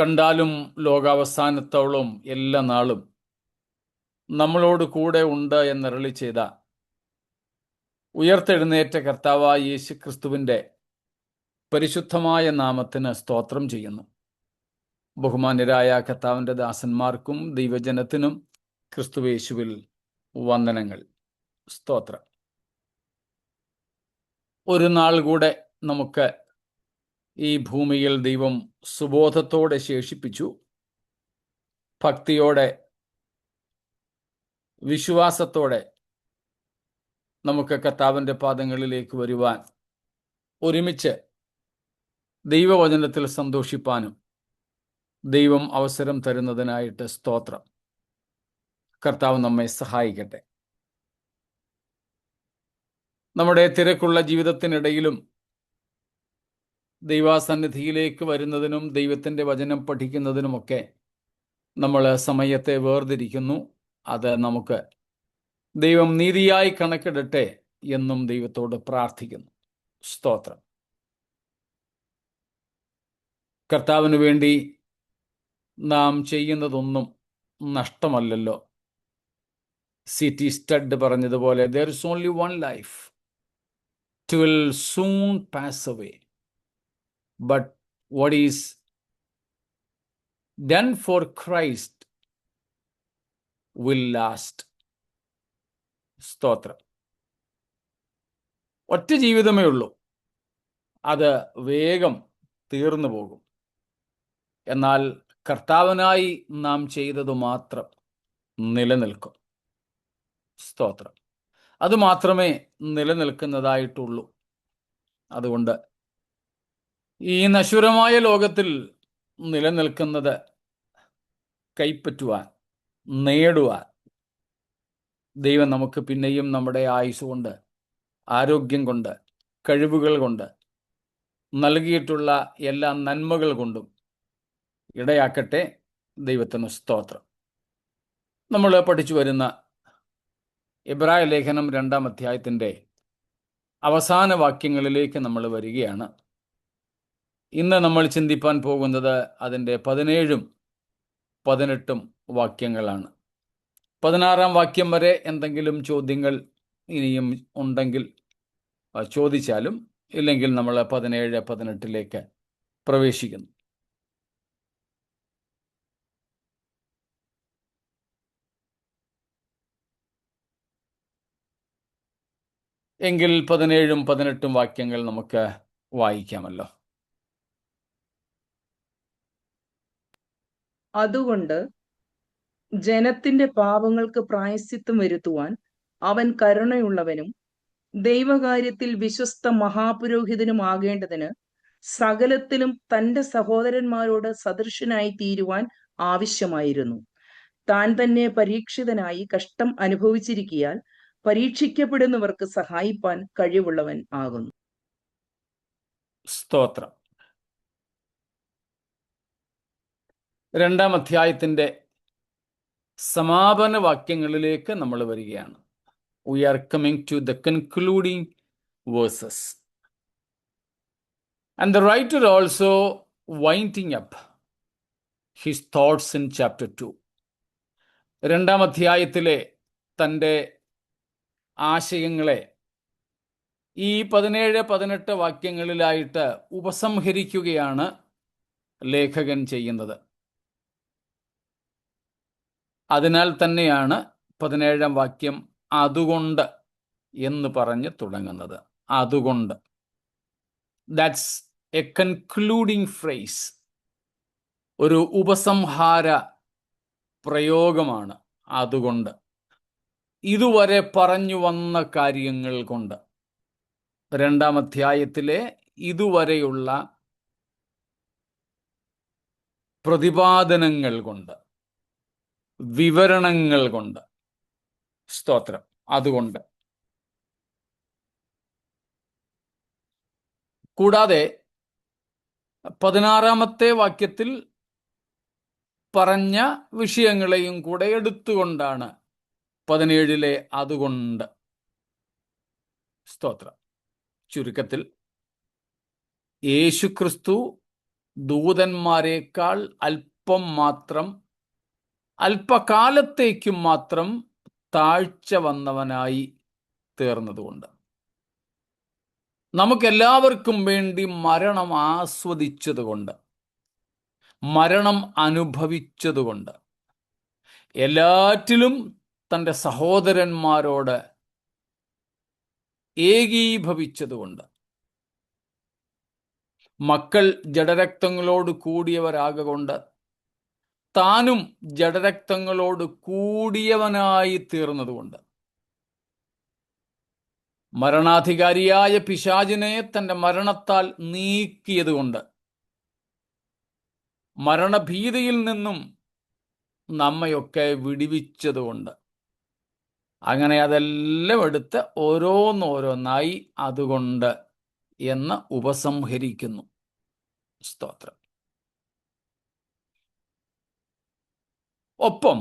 കണ്ടാലും ലോകാവസാനത്തോളം എല്ലാ നാളും നമ്മളോട് കൂടെ ഉണ്ട് എന്നരുളി ചെയ്ത ഉയർത്തെഴുന്നേറ്റ കർത്താവായ യേശു ക്രിസ്തുവിൻ്റെ പരിശുദ്ധമായ നാമത്തിന് സ്തോത്രം ചെയ്യുന്നു. ബഹുമാന്യരായ കർത്താവിൻ്റെ ദാസന്മാർക്കും ദൈവജനത്തിനും ക്രിസ്തുവേശുവിൽ വന്ദനങ്ങൾ, സ്തോത്രം. ഒരു നാൾ കൂടെ നമുക്ക് ഈ ഭൂമിയിൽ ദൈവം സുബോധത്തോടെ ശേഷിപ്പിച്ചു. ഭക്തിയോടെ, വിശ്വാസത്തോടെ നമുക്ക് കർത്താവിൻ്റെ പാദങ്ങളിലേക്ക് വരുവാൻ, ഒരുമിച്ച് ദൈവവചനത്തിൽ സന്തോഷിപ്പാനും ദൈവം അവസരം തരുന്നതിനായിട്ട് സ്തോത്രം. കർത്താവ് നമ്മെ സഹായിക്കട്ടെ. നമ്മുടെ തിരക്കുള്ള ജീവിതത്തിനിടയിലും ദൈവസന്നിധിയിലേക്ക് വരുന്നതിനും ദൈവത്തിൻ്റെ വചനം പഠിക്കുന്നതിനുമൊക്കെ നമ്മൾ സമയത്തെ വേർതിരിക്കുന്നു. അത് നമുക്ക് ദൈവം നീതിയായി കണക്കിടട്ടെ എന്നും ദൈവത്തോട് പ്രാർത്ഥിക്കുന്നു. സ്തോത്രം. കർത്താവിന് വേണ്ടി നാം ചെയ്യുന്നതൊന്നും നഷ്ടമല്ലല്ലോ. സിറ്റി സ്റ്റഡ് പറഞ്ഞതുപോലെ, there is only one life, it will soon pass away, but what is done for Christ will last. സ്തോത്രം. ഒറ്റ ജീവിതമേ ഉള്ളൂ, അത് വേഗം തീർന്നു പോകും. എന്നാൽ കർത്താവിനായി നാം ചെയ്തതു മാത്രം നിലനിൽക്കും. സ്തോത്രം. അത് മാത്രമേ നിലനിൽക്കുന്നതായിട്ടുള്ളൂ. അതുകൊണ്ട് ഈ നശ്വരമായ ലോകത്തിൽ നിലനിൽക്കുന്നത് കൈപ്പറ്റുവാൻ, നേടുവാൻ ദൈവം നമുക്ക് പിന്നെയും നമ്മുടെ ആയുസ് കൊണ്ട്, ആരോഗ്യം കൊണ്ട്, കഴിവുകൾ കൊണ്ട്, നൽകിയിട്ടുള്ള എല്ലാ നന്മകൾ കൊണ്ടും ഇടയാക്കട്ടെ. ദൈവത്തിന് സ്തോത്രം. നമ്മൾ പഠിച്ചു വരുന്ന എബ്രായ ലേഖനം 2-ാം അധ്യായത്തിൻ്റെ അവസാന വാക്യങ്ങളിലേക്ക് നമ്മൾ വരികയാണ്. ഇന്ന് നമ്മൾ ചിന്തിപ്പാൻ പോകുന്നത് അതിൻ്റെ 17-ഉം 18-ഉം വാക്യങ്ങളാണ്. 16-ാം വാക്യം വരെ എന്തെങ്കിലും ചോദ്യങ്ങൾ ഇനിയും ഉണ്ടെങ്കിൽ ചോദിച്ചാലും, ഇല്ലെങ്കിൽ നമ്മൾ 17-18 പ്രവേശിക്കുന്നു. എങ്കിൽ 17-ഉം 18-ഉം വാക്യങ്ങൾ നമുക്ക് വായിക്കാമല്ലോ. അതുകൊണ്ട് ജനത്തിന്റെ പാപങ്ങൾക്ക് പ്രായശ്ചിത്തം വരുത്തുവാൻ അവൻ കരുണയുള്ളവനും ദൈവകാര്യത്തിൽ വിശ്വസ്ത മഹാപുരോഹിതനും ആകേണ്ടതിന് സകലത്തിലും തന്റെ സഹോദരന്മാരോട് സദൃശനായി തീരുവാൻ ആവശ്യമായിരുന്നു. താൻ തന്നെ പരീക്ഷിതനായി കഷ്ടം അനുഭവിച്ചിരിക്കയാൽ പരീക്ഷിക്കപ്പെടുന്നവർക്ക് സഹായിപ്പാൻ കഴിവുള്ളവൻ ആകുന്നു. സ്തോത്രം. 2-ാം അധ്യായത്തിൻ്റെ സമാപന വാക്യങ്ങളിലേക്ക് നമ്മൾ വരികയാണ്. We are coming to the concluding verses. And the writer also winding up his thoughts in chapter 2. 2-ാം അധ്യായത്തിലെ തൻ്റെ ആശയങ്ങളെ ഈ 17-18 വാക്യങ്ങളിലായിട്ട് ഉപസംഹരിക്കുകയാണ് ലേഖകൻ ചെയ്യുന്നത്. അതിനാൽ തന്നെയാണ് 17-ാം വാക്യം അതുകൊണ്ട് എന്ന് പറഞ്ഞ് തുടങ്ങുന്നത്. അതുകൊണ്ട്, ദാറ്റ്സ് എ കൺക്ലൂഡിംഗ് ഫ്രേസ്, ഒരു ഉപസംഹാര പ്രയോഗമാണ്. അതുകൊണ്ട്, ഇതുവരെ പറഞ്ഞു വന്ന കാര്യങ്ങൾ കൊണ്ട്, 2-ാം അധ്യായത്തിലെ ഇതുവരെയുള്ള പ്രതിപാദനങ്ങൾ കൊണ്ട്, വിവരണങ്ങൾ കൊണ്ട്. സ്തോത്രം. അതുകൊണ്ട്, കൂടാതെ 16-ാമത്തെ വാക്യത്തിൽ പറഞ്ഞ വിഷയങ്ങളെയും കൂടെ എടുത്തുകൊണ്ടാണ് 17-ലെ അതുകൊണ്ട്. സ്തോത്രം. ചുരുക്കത്തിൽ, യേശുക്രിസ്തു ദൂതന്മാരെക്കാൾ അല്പം മാത്രം, അല്പകാലത്തേക്കും മാത്രം താഴ്ച വന്നവനായി തീർന്നതുകൊണ്ട്, നമുക്കെല്ലാവർക്കും വേണ്ടി മരണം ആസ്വദിച്ചതുകൊണ്ട്, മരണം അനുഭവിച്ചതുകൊണ്ട്, എല്ലാറ്റിലും തൻ്റെ സഹോദരന്മാരോട് ഏകീഭവിച്ചതുകൊണ്ട്, മക്കൾ ജഡരക്തങ്ങളോട് കൂടിയവരാകൊണ്ട് താനും ജഡരക്തങ്ങളോട് കൂടിയവനായി തീർന്നതുകൊണ്ട്, മരണാധികാരിയായ പിശാചിനെ തൻ്റെ മരണത്താൽ നീക്കിയതുകൊണ്ട്, മരണഭീതിയിൽ നിന്നും നമ്മയൊക്കെ വിടുവിച്ചതുകൊണ്ട്, അങ്ങനെ അതെല്ലാം എടുത്ത് ഓരോന്നോരോന്നായി അതുകൊണ്ട് എന്ന് ഉപസംഹരിക്കുന്നു. സ്തോത്രം. ഒപ്പം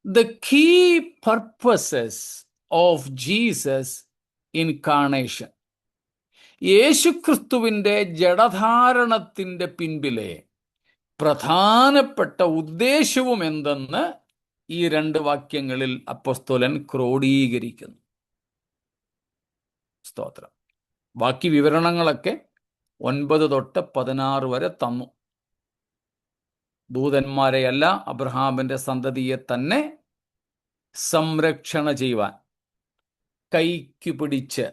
the key purposes of Jesus incarnation, യേശുക്രിസ്തുവിൻ്റെ ജഡധാരണത്തിൻ്റെ പിൻപിലെ പ്രധാനപ്പെട്ട ഉദ്ദേശവും എന്തെന്ന് ഈ 2 വാക്യങ്ങളിൽ അപ്പോസ്തലൻ ക്രോഡീകരിക്കുന്നു. സ്തോത്രം. ബാക്കി വിവരണങ്ങളൊക്കെ 9 തൊട്ട് 16 വരെ തന്നു. ദൂതന്മാരെയല്ല, അബ്രഹാമിൻ്റെ സന്തതിയെ തന്നെ സംരക്ഷണ ചെയ്യുവാൻ, കൈക്ക് പിടിച്ച്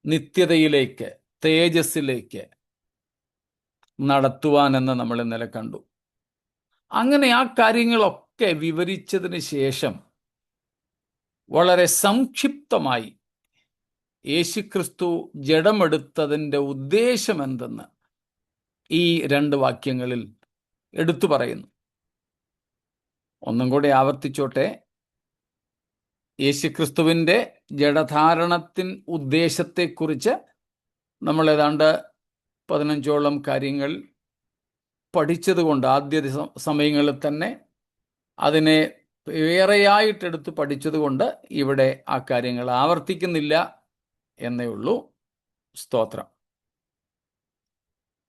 നിത്യതയിലേക്ക്, തേജസ്സിലേക്ക് നടത്തുവാനെന്ന് നമ്മൾ ഇന്നലെ കണ്ടു. അങ്ങനെ ആ കാര്യങ്ങളൊക്കെ വിവരിച്ചതിന് ശേഷം വളരെ സംക്ഷിപ്തമായി യേശുക്രിസ്തു ജഡമെടുത്തതിൻ്റെ ഉദ്ദേശം എന്തെന്ന് ഈ 2 വാക്യങ്ങളിൽ എടുത്തു പറയുന്നു. ഒന്നും കൂടെ ആവർത്തിച്ചോട്ടെ. യേശുക്രിസ്തുവിൻ്റെ ജഡധാരണത്തിൻ ഉദ്ദേശത്തെക്കുറിച്ച് നമ്മൾ ഏതാണ്ട് 15ഓളം കാര്യങ്ങൾ പഠിച്ചതുകൊണ്ട്, ആദ്യ സമയങ്ങളിൽ തന്നെ അതിനെ വേറെയായിട്ടെടുത്ത് പഠിച്ചതുകൊണ്ട് ഇവിടെ ആ കാര്യങ്ങൾ ആവർത്തിക്കുന്നില്ല എന്നേ ഉള്ളൂ. സ്തോത്രം.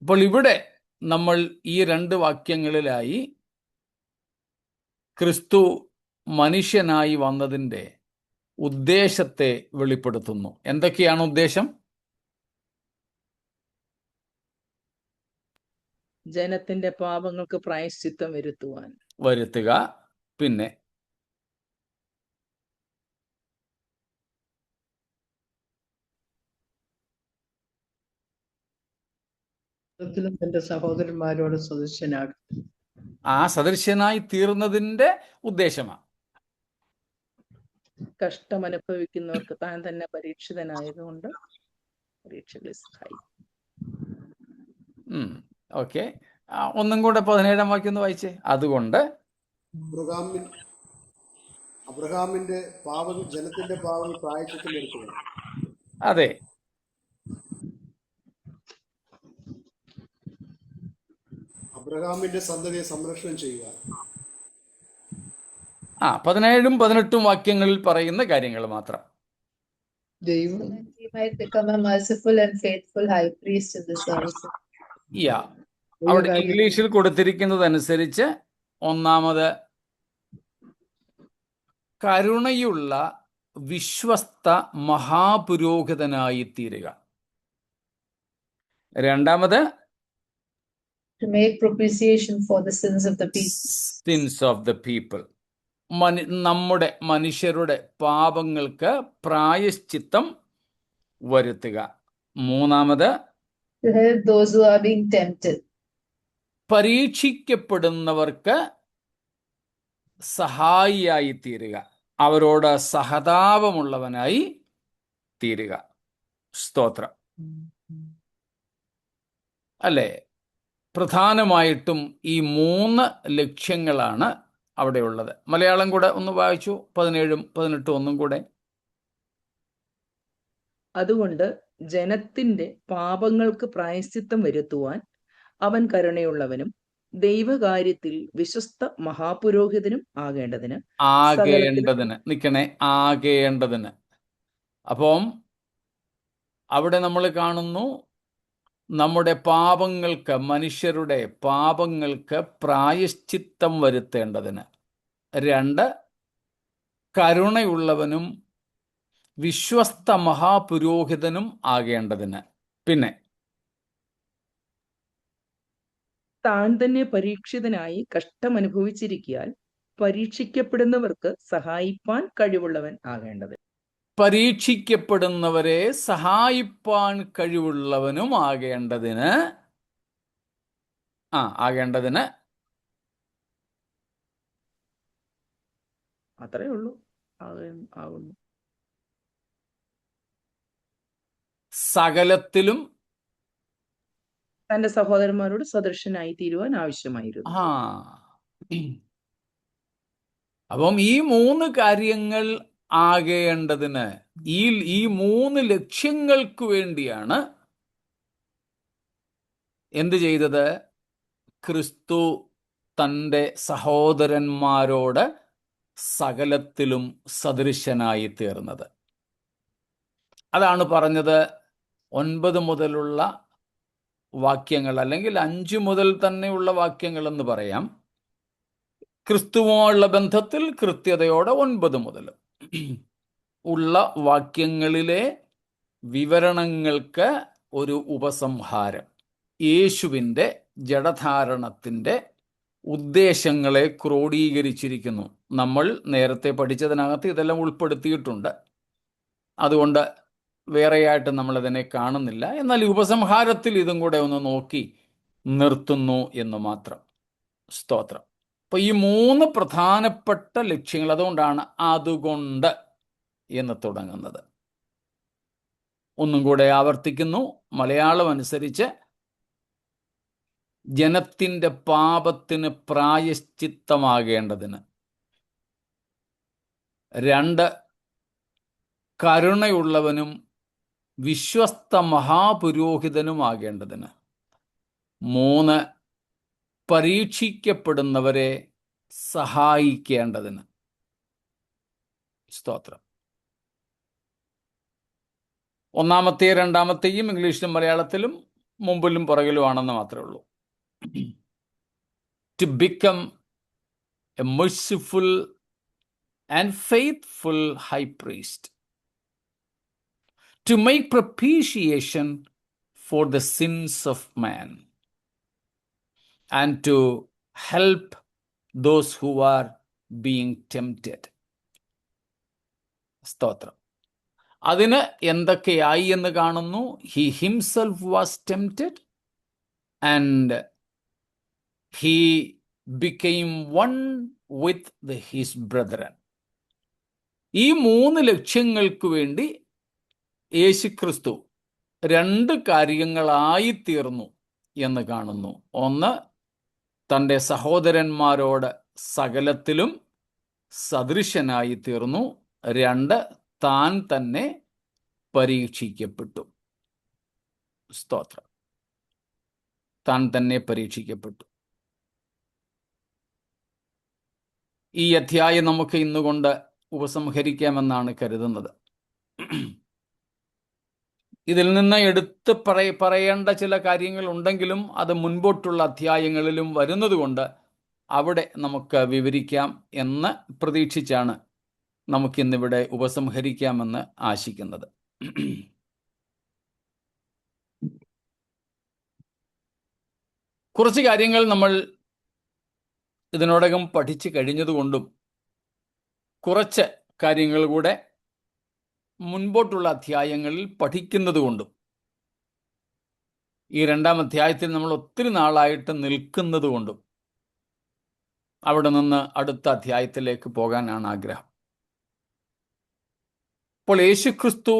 അപ്പോൾ ഇവിടെ നമ്മൾ ഈ 2 വാക്യങ്ങളിലായി ക്രിസ്തു മനുഷ്യനായി വന്നതിൻ്റെ ഉദ്ദേശത്തെ വെളിപ്പെടുത്തുന്നു. എന്തൊക്കെയാണ് ഉദ്ദേശം? ജനത്തിന്റെ പാപങ്ങൾക്ക് പ്രായശ്ചിത്തം വരുത്തുക. പിന്നെ തന്റെ സഹോദരന്മാരോട് സദൃശനാകും. ആ സദൃശ്യനായി തീർന്നതിൻ്റെ ഉദ്ദേശമാണ് കഷ്ടം അനുഭവിക്കുന്നവർക്ക് താൻ തന്നെ പരീക്ഷിതനായതുകൊണ്ട് പരീക്ഷകളെ സഹായിക്കും. ഓക്കെ. ഒന്നും കൂടെ 17-ാം വാക്യം ഒന്ന് വായിച്ചേ. അതുകൊണ്ട് അബ്രഹാമിന്റെ പാപം, ജനത്തിന്റെ പാപം പ്രായശ്ചിത്തം വരുത്തുക. അതെ, അബ്രഹാമിന്റെ സന്തതിയെ സംരക്ഷണം ചെയ്യുക. 17-ഉം 18-ഉം വാക്യങ്ങളിൽ പറയുന്ന കാര്യങ്ങൾ മാത്രം. അവിടെ ഇംഗ്ലീഷിൽ കൊടുത്തിരിക്കുന്നതനുസരിച്ച് ഒന്നാമത് കരുണയുള്ള വിശ്വസ്ത മഹാപുരോഹിതനായി തീരുക. രണ്ടാമത് to make propitiation for the sins of the people. നമ്മുടെ മനുഷ്യരുടെ പാപങ്ങൾക്ക് പ്രായശ്ചിത്തം വരുത്തുക. മൂന്നാമത് to help those who are being tempted. പരീക്ഷിക്കപ്പെടുന്നവർക്ക് സഹായിയായി തീരുക, അവരോട് സഹതാപമുള്ളവനായി തീരുക. സ്തോത്രം. അല്ലേ? പ്രധാനമായിട്ടും ഈ 3 ലക്ഷ്യങ്ങളാണ് അവിടെയുള്ളത്. മലയാളം കൂടെ ഒന്ന് വായിച്ചു, 17-ഉം 18-ഉം ഒന്നും കൂടെ. അതുകൊണ്ട് ജനത്തിന്റെ പാപങ്ങൾക്ക് പ്രായശ്ചിത്തം വരുത്തുവാൻ അവൻ കരുണയുള്ളവനും ദൈവകാര്യത്തിൽ വിശ്വസ്ത മഹാപുരോഹിതനും ആകേണ്ടതിന്. ആകേണ്ടതിന്. അപ്പം അവിടെ നമ്മൾ കാണുന്നു നമ്മുടെ പാപങ്ങൾക്ക്, മനുഷ്യരുടെ പാപങ്ങൾക്ക് പ്രായശ്ചിത്തം വരുത്തേണ്ടതിന്. 2, കരുണയുള്ളവനും വിശ്വസ്ത മഹാപുരോഹിതനും ആകേണ്ടതിന്. പിന്നെ താൻ തന്നെ പരീക്ഷിതനായി കഷ്ടമനുഭവിച്ചിരിക്കാൻ പരീക്ഷിക്കപ്പെടുന്നവർക്ക് സഹായിപ്പാൻ കഴിവുള്ളവൻ ആകേണ്ടത്. പരീക്ഷിക്കപ്പെടുന്നവരെ സഹായിപ്പാൻ കഴിവുള്ളവനും ആകേണ്ടതിന് അത്രേ ഉള്ളൂ. ആകുന്നു. സകലത്തിലും തന്റെ സഹോദരന്മാരോട് സദൃശനായി തീരുവാൻ ആവശ്യമായിരുന്നു. അപ്പം ഈ 3 കാര്യങ്ങൾ ആകേണ്ടതിന്, ഈ 3 ലക്ഷ്യങ്ങൾക്ക് വേണ്ടിയാണ് എന്ത് ചെയ്തത്? ക്രിസ്തു തൻ്റെ സഹോദരന്മാരോട് സകലത്തിലും സദൃശനായി തീർന്നത്. അതാണ് പറഞ്ഞത് 9 മുതലുള്ള വാക്യങ്ങൾ, അല്ലെങ്കിൽ 5 മുതൽ തന്നെയുള്ള വാക്യങ്ങൾ എന്ന് പറയാം. ക്രിസ്തുവുമായുള്ള ബന്ധത്തിൽ കൃത്യതയോടെ 9 മുതൽ ഉള്ള വാക്യങ്ങളിലെ വിവരണങ്ങൾക്ക് ഒരു ഉപസംഹാരം, യേശുവിൻ്റെ ജഡധാരണത്തിൻ്റെ ഉദ്ദേശങ്ങളെ ക്രോഡീകരിച്ചിരിക്കുന്നു. നമ്മൾ നേരത്തെ പഠിച്ചതിനകത്ത് ഇതെല്ലാം ഉൾപ്പെടുത്തിയിട്ടുണ്ട്. അതുകൊണ്ട് വേറെയായിട്ട് നമ്മളതിനെ കാണുന്നില്ല. എന്നാൽ ഈ ഉപസംഹാരത്തിൽ ഇതും കൂടെ ഒന്ന് നോക്കി നിർത്തുന്നു എന്ന് മാത്രം. സ്തോത്രം. അപ്പോൾ ഈ 3 പ്രധാനപ്പെട്ട ലക്ഷ്യങ്ങൾ, അതുകൊണ്ടാണ് അതുകൊണ്ട് എന്ന് തുടങ്ങുന്നത്. ഒന്നും കൂടെ ആവർത്തിക്കുന്നു. മലയാളം അനുസരിച്ച് ജനത്തിൻ്റെ പാപത്തിന് പ്രായശ്ചിത്തമാകേണ്ടതിന്. 2, കരുണയുള്ളവനും വിശ്വസ്ത മഹാപുരോഹിതനുമാകേണ്ടതിന്. 3, പരീക്ഷിക്കപ്പെടുന്നവരെ സഹായിക്കേണ്ടതിന്. സ്തോത്രം. ഒന്നാമത്തെയും രണ്ടാമത്തെയും ഇംഗ്ലീഷിലും മലയാളത്തിലും മുമ്പിലും പുറകിലുമാണെന്ന് മാത്രമേ ഉള്ളൂ. To become a merciful and faithful high priest, to make propitiation for the sins of man, and to help those who are being tempted. സ്തോത്രം. അതിന് എന്തൊക്കെയായി എന്ന് കാണുന്നു. He himself was tempted and he became one with his brethren. ഈ 3 ലക്ഷ്യങ്ങൾക്ക് വേണ്ടി യേശുക്രിസ്തു 2 കാര്യങ്ങളായി തീർന്നു എന്ന് കാണുന്നു. 1, തൻ്റെ സഹോദരന്മാരോട് സകലത്തിലും സദൃശനായി തീർന്നു. 2, താൻ തന്നെ പരീക്ഷിക്കപ്പെട്ടു. സ്തോത്രം. താൻ തന്നെ പരീക്ഷിക്കപ്പെട്ടു. ഈ അധ്യായം നമുക്ക് ഇന്നുകൊണ്ട് ഉപസംഹരിക്കാമെന്നാണ് കരുതുന്നത്. ഇതിൽ നിന്ന് എടുത്ത് പറയേണ്ട ചില കാര്യങ്ങൾ ഉണ്ടെങ്കിലും അത് മുൻപോട്ടുള്ള അധ്യായങ്ങളിലും വരുന്നതുകൊണ്ട് അവിടെ നമുക്ക് വിവരിക്കാം എന്ന് പ്രതീക്ഷിച്ചാണ് നമുക്കിന്നിവിടെ ഉപസംഹരിക്കാമെന്ന് ആശിക്കുന്നത്. കുറച്ച് കാര്യങ്ങൾ നമ്മൾ ഇതിനോടകം പഠിച്ചു കഴിഞ്ഞതുകൊണ്ടും കുറച്ച് കാര്യങ്ങൾ കൂടെ മുൻപോട്ടുള്ള അധ്യായങ്ങളിൽ പഠിക്കുന്നതുകൊണ്ടും ഈ 2-ാം അധ്യായത്തിൽ നമ്മൾ ഒത്തിരി നാളായിട്ട് നിൽക്കുന്നതുകൊണ്ടും അവിടെ നിന്ന് അടുത്ത അധ്യായത്തിലേക്ക് പോകാനാണ് ആഗ്രഹം. അപ്പോൾ യേശുക്രിസ്തു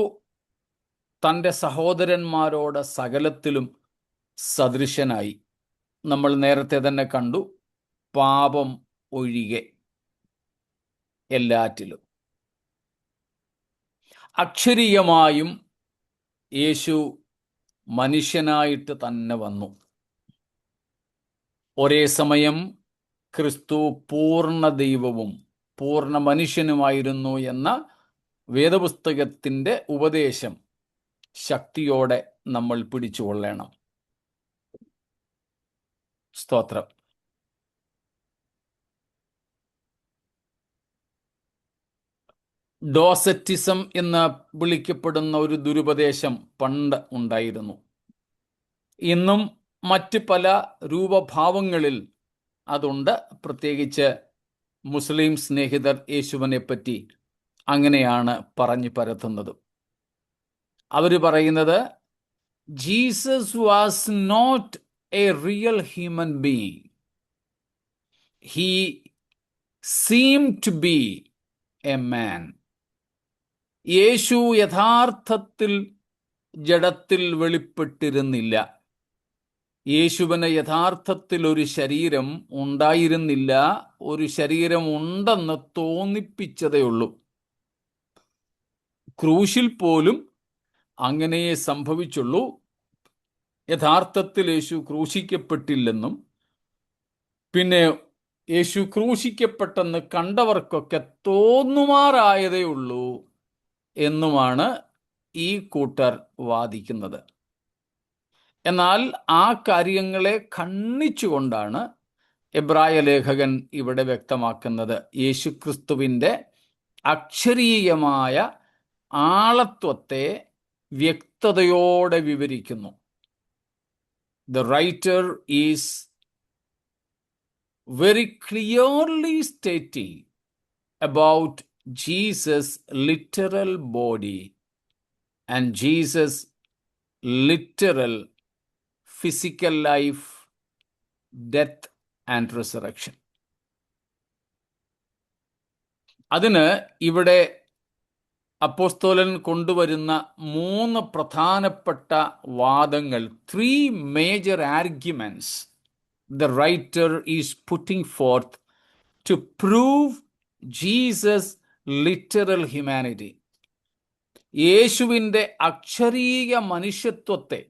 തൻ്റെ സഹോദരന്മാരോട് സകലത്തിലും സദൃശനായി. നമ്മൾ നേരത്തെ തന്നെ കണ്ടു, പാപം ഒഴികെ എല്ലാറ്റിലും. അക്ഷരീയമായും യേശു മനുഷ്യനായിട്ട് തന്നെ വന്നു. ഒരേ സമയം ക്രിസ്തു പൂർണ്ണ ദൈവവും പൂർണ്ണ മനുഷ്യനുമായിരുന്നു എന്ന വേദപുസ്തകത്തിൻ്റെ ഉപദേശം ശക്തിയോടെ നമ്മൾ പിടിച്ചുകൊള്ളണം. സ്തോത്രം. ഡോസറ്റിസം എന്ന് വിളിക്കപ്പെടുന്ന ഒരു ദുരുപദേശം പണ്ട് ഉണ്ടായിരുന്നു. ഇന്നും മറ്റ് പല രൂപഭാവങ്ങളിൽ അതുണ്ട്. പ്രത്യേകിച്ച് മുസ്ലിം സ്നേഹിതർ യേശുവിനെ പറ്റി അങ്ങനെയാണ് പറഞ്ഞു പരത്തുന്നത്. അവർ പറയുന്നത് Jesus was not a real human being, he seem to be a man. Yesu യഥാർത്ഥത്തിൽ ജഡത്തിൽ വെളിപ്പെട്ടിരുന്നില്ല. യേശുവിന് യഥാർത്ഥത്തിൽ ഒരു ശരീരം ഉണ്ടായിരുന്നില്ല. ഒരു ശരീരം ഉണ്ടെന്ന് തോന്നിപ്പിച്ചതേ ഉള്ളൂ. ക്രൂശിൽ പോലും അങ്ങനെയേ സംഭവിച്ചുള്ളൂ. യഥാർത്ഥത്തിൽ യേശു ക്രൂശിക്കപ്പെട്ടില്ലെന്നും പിന്നെ യേശു ക്രൂശിക്കപ്പെട്ടെന്ന് കണ്ടവർക്കൊക്കെ തോന്നുമാറായതേ ഉള്ളൂ എന്നുമാണ് ഈ കൂട്ടർ വാദിക്കുന്നത്. എന്നാൽ ആ കാര്യങ്ങളെ ഖണ്ഡിച്ചുകൊണ്ടാണ് എബ്രായ ലേഖകൻ ഇവിടെ വ്യക്തമാക്കുന്നത്. യേശുക്രിസ്തുവിൻ്റെ അക്ഷരീയമായ ആളത്വത്തെ വ്യക്തതയോടെ വിവരിക്കുന്നു. The writer is very clearly stating about Jesus' literal body and Jesus' literal physical life, death and resurrection. അതിന് ഇവിടെ അപ്പോസ്തലൻ കൊണ്ടുവരുന്ന 3 പ്രധാനപ്പെട്ട വാദങ്ങൾ, 3 major arguments the writer is putting forth to prove Jesus' literal humanity. യേശുവിൻ്റെ അക്ഷരീയ മനുഷ്യത്വത്തെ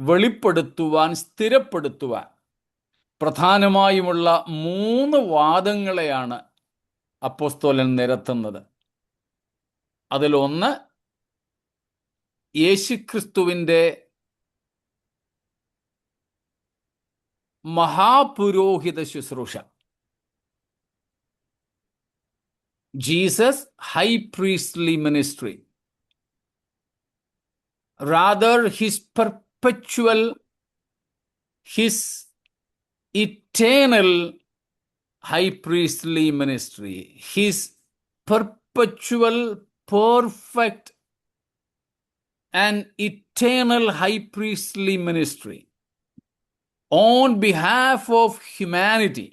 വെളിപ്പെടുത്തുവാൻ, സ്ഥിരപ്പെടുത്തുവാൻ പ്രധാനമായുമുള്ള 3 വാദങ്ങളെയാണ് അപ്പോസ്തലൻ നിരത്തുന്നത്. അതിലൊന്ന് യേശുക്രിസ്തുവിൻ്റെ മഹാപുരോഹിത ശുശ്രൂഷ, Jesus high Priestley ministry, rather his perpetual, his eternal high priestly ministry, his perpetual, perfect and eternal high priestly ministry on behalf of humanity,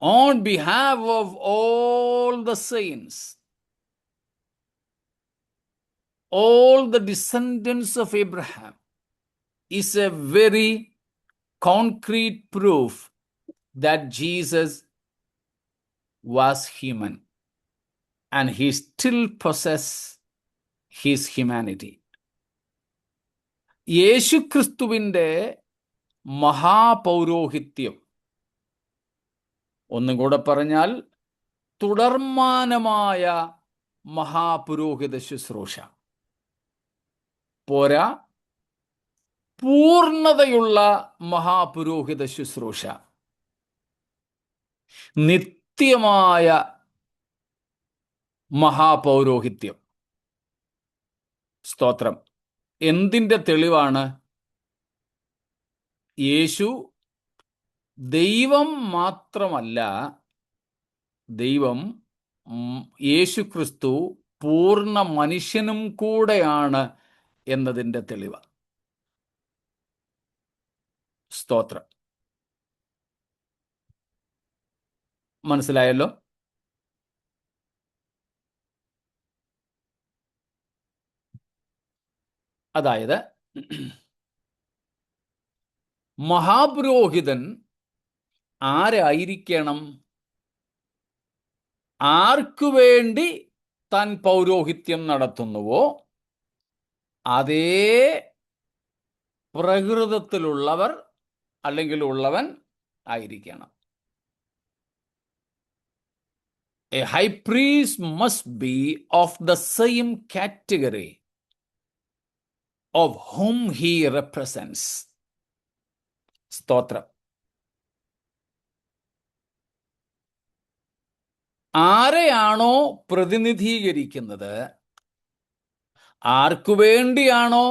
on behalf of all the saints, all the descendants of Abraham, is a very concrete proof that Jesus was human and he still possesses his humanity. യേശുക്രിസ്തുവിൻ്റെ മഹാപൗരോഹിത്യം, ഒന്നും കൂടെ പറഞ്ഞാൽ തുടർമാനമായ മഹാപുരോഹിത ശുശ്രൂഷ പോരാ, പൂർണ്ണതയുള്ള മഹാപുരോഹിത ശുശ്രൂഷ, നിത്യമായ മഹാപൗരോഹിത്യം. സ്തോത്രം. എന്തിൻ്റെ തെളിവാണ്? യേശു ദൈവം മാത്രമല്ല, ദൈവം യേശുക്രിസ്തു പൂർണ്ണ മനുഷ്യനും കൂടെയാണ് എന്നതിൻ്റെ തെളിവ്. സ്തോത്രം. മനസ്സിലായല്ലോ? അതായത് മഹാപുരോഹിതൻ ആരായിരിക്കണം? ആർക്കു വേണ്ടി താൻ പൗരോഹിത്യം നടത്തുന്നുവോ അതേ പ്രകൃതത്തിലുള്ളവർ അല്ലെങ്കിൽ ഉള്ളവൻ ആയിരിക്കണം. A high priest must be of the same category of whom he represents. സ്തോത്രം. ആരെയാണോ പ്രതിനിധീകരിക്കുന്നത്, ആർക്കു വേണ്ടിയാണോ